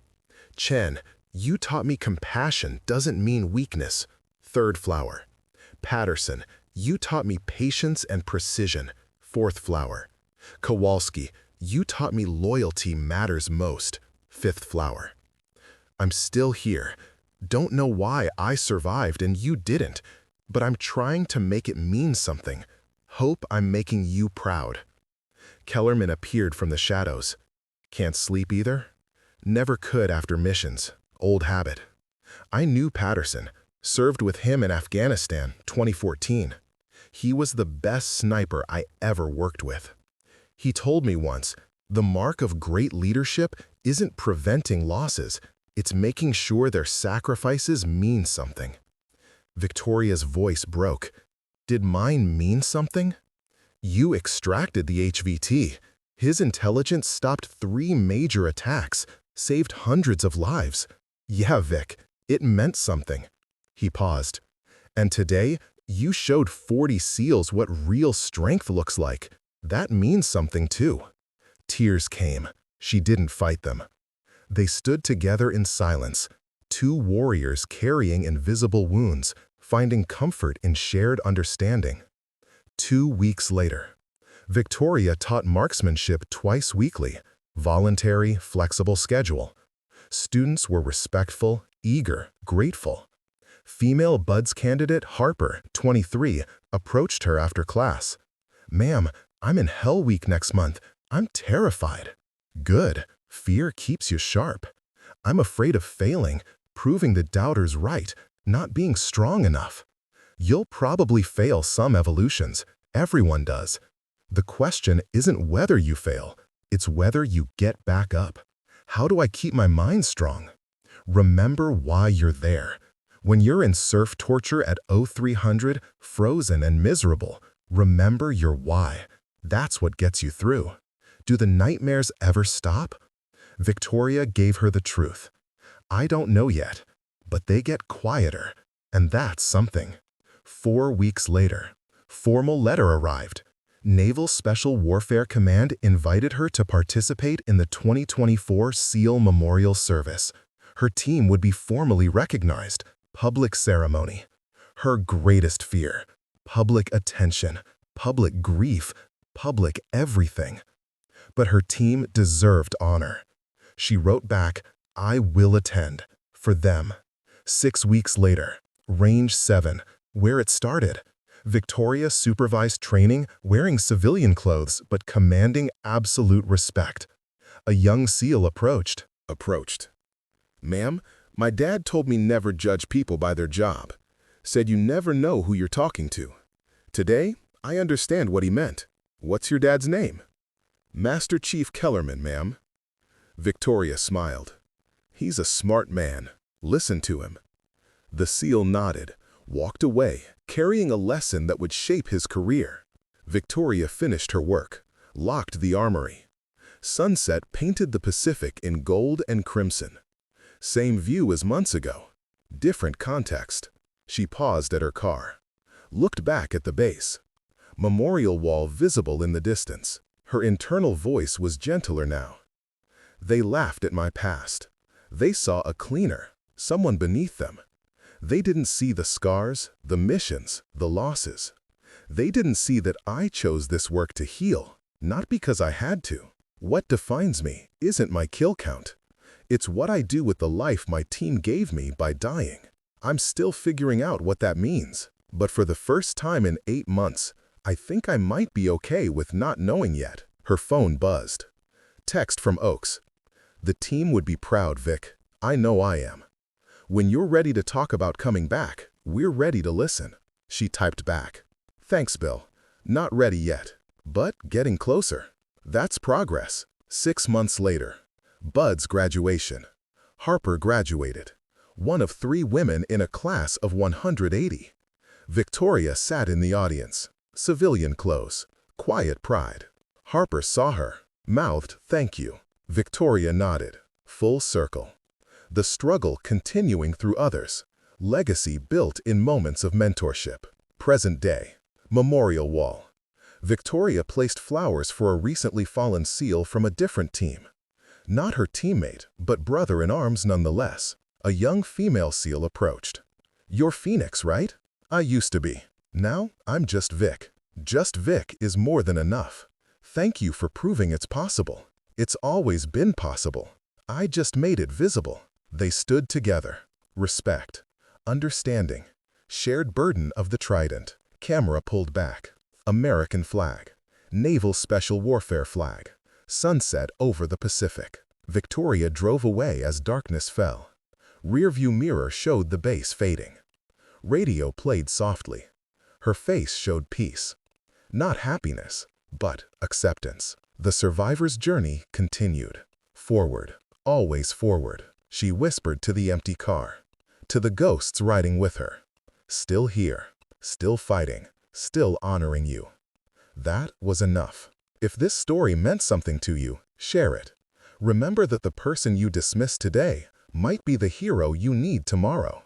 "Chen, you taught me compassion doesn't mean weakness." Third flower. "Patterson, you taught me patience and precision." Fourth flower. "Kowalski, you taught me loyalty matters most." Fifth flower. "I'm still here. Don't know why I survived and you didn't, but I'm trying to make it mean something. Hope I'm making you proud." Kellerman appeared from the shadows. "Can't sleep either?" "Never could after missions. Old habit." "I knew Patterson. Served with him in Afghanistan, 2014. He was the best sniper I ever worked with. He told me once, the mark of great leadership isn't preventing losses, it's making sure their sacrifices mean something." Victoria's voice broke. "Did mine mean something?" "You extracted the HVT. His intelligence stopped 3 major attacks. Saved hundreds of lives. Yeah, Vic, it meant something. He paused. And today, you showed 40 SEALs what real strength looks like. That means something too. Tears came. She didn't fight them. They stood together in silence, two warriors carrying invisible wounds, finding comfort in shared understanding. 2 weeks later, Victoria taught marksmanship twice weekly, voluntary, flexible schedule. Students were respectful, eager, grateful. Female Buds candidate Harper, 23, approached her after class. "Ma'am, I'm in Hell Week next month. I'm terrified." "Good. Fear keeps you sharp." "I'm afraid of failing, proving the doubters right, not being strong enough." "You'll probably fail some evolutions. Everyone does. The question isn't whether you fail, it's whether you get back up. How do I keep my mind strong? Remember why you're there. When you're in surf torture at 0300, frozen and miserable, remember your why. That's what gets you through. Do the nightmares ever stop? Victoria gave her the truth. I don't know yet, but they get quieter, and that's something. 4 weeks later, formal letter arrived. Naval Special Warfare Command invited her to participate in the 2024 SEAL Memorial Service. Her team would be formally recognized. Public ceremony. Her greatest fear. Public attention. Public grief. Public everything. But her team deserved honor. She wrote back, "I will attend. For them." 6 weeks later, Range 7, where it started. Victoria supervised training, wearing civilian clothes but commanding absolute respect. A young SEAL approached. "Ma'am, my dad told me never judge people by their job. Said you never know who you're talking to. Today, I understand what he meant. What's your dad's name?" "Master Chief Kellerman, ma'am." Victoria smiled. "He's a smart man. Listen to him." The SEAL nodded, walked away, carrying a lesson that would shape his career. Victoria finished her work, locked the armory. Sunset painted the Pacific in gold and crimson. Same view as months ago. Different context. She paused at her car. Looked back at the base. Memorial wall visible in the distance. Her internal voice was gentler now. "They laughed at my past. They saw a cleaner, someone beneath them. They didn't see the scars, the missions, the losses. They didn't see that I chose this work to heal, not because I had to. What defines me isn't my kill count. It's what I do with the life my team gave me by dying. I'm still figuring out what that means. But for the first time in 8 months, I think I might be okay with not knowing yet." Her phone buzzed. Text from Oaks. "The team would be proud, Vic. I know I am. When you're ready to talk about coming back, we're ready to listen." She typed back. "Thanks, Bill. Not ready yet, but getting closer." That's progress. 6 months later. Bud's graduation. Harper graduated. One of 3 women in a class of 180. Victoria sat in the audience. Civilian clothes. Quiet pride. Harper saw her. Mouthed, "Thank you." Victoria nodded. Full circle. The struggle continuing through others. Legacy built in moments of mentorship. Present day. Memorial wall. Victoria placed flowers for a recently fallen SEAL from a different team. Not her teammate, but brother-in-arms nonetheless. A young female SEAL approached. "You're Phoenix, right?" "I used to be. Now, I'm just Vic." "Just Vic is more than enough. Thank you for proving it's possible. It's always been possible. I just made it visible." They stood together. Respect. Understanding. Shared burden of the trident. Camera pulled back. American flag. Naval Special Warfare flag. Sunset over the Pacific. Victoria drove away as darkness fell. Rearview mirror showed the base fading. Radio played softly. Her face showed peace. Not happiness, but acceptance. The survivor's journey continued. Forward, always forward, she whispered to the empty car. To the ghosts riding with her. Still here, still fighting, still honoring you. That was enough. If this story meant something to you, share it. Remember that the person you dismiss today might be the hero you need tomorrow.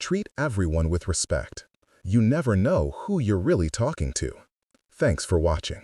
Treat everyone with respect. You never know who you're really talking to. Thanks for watching.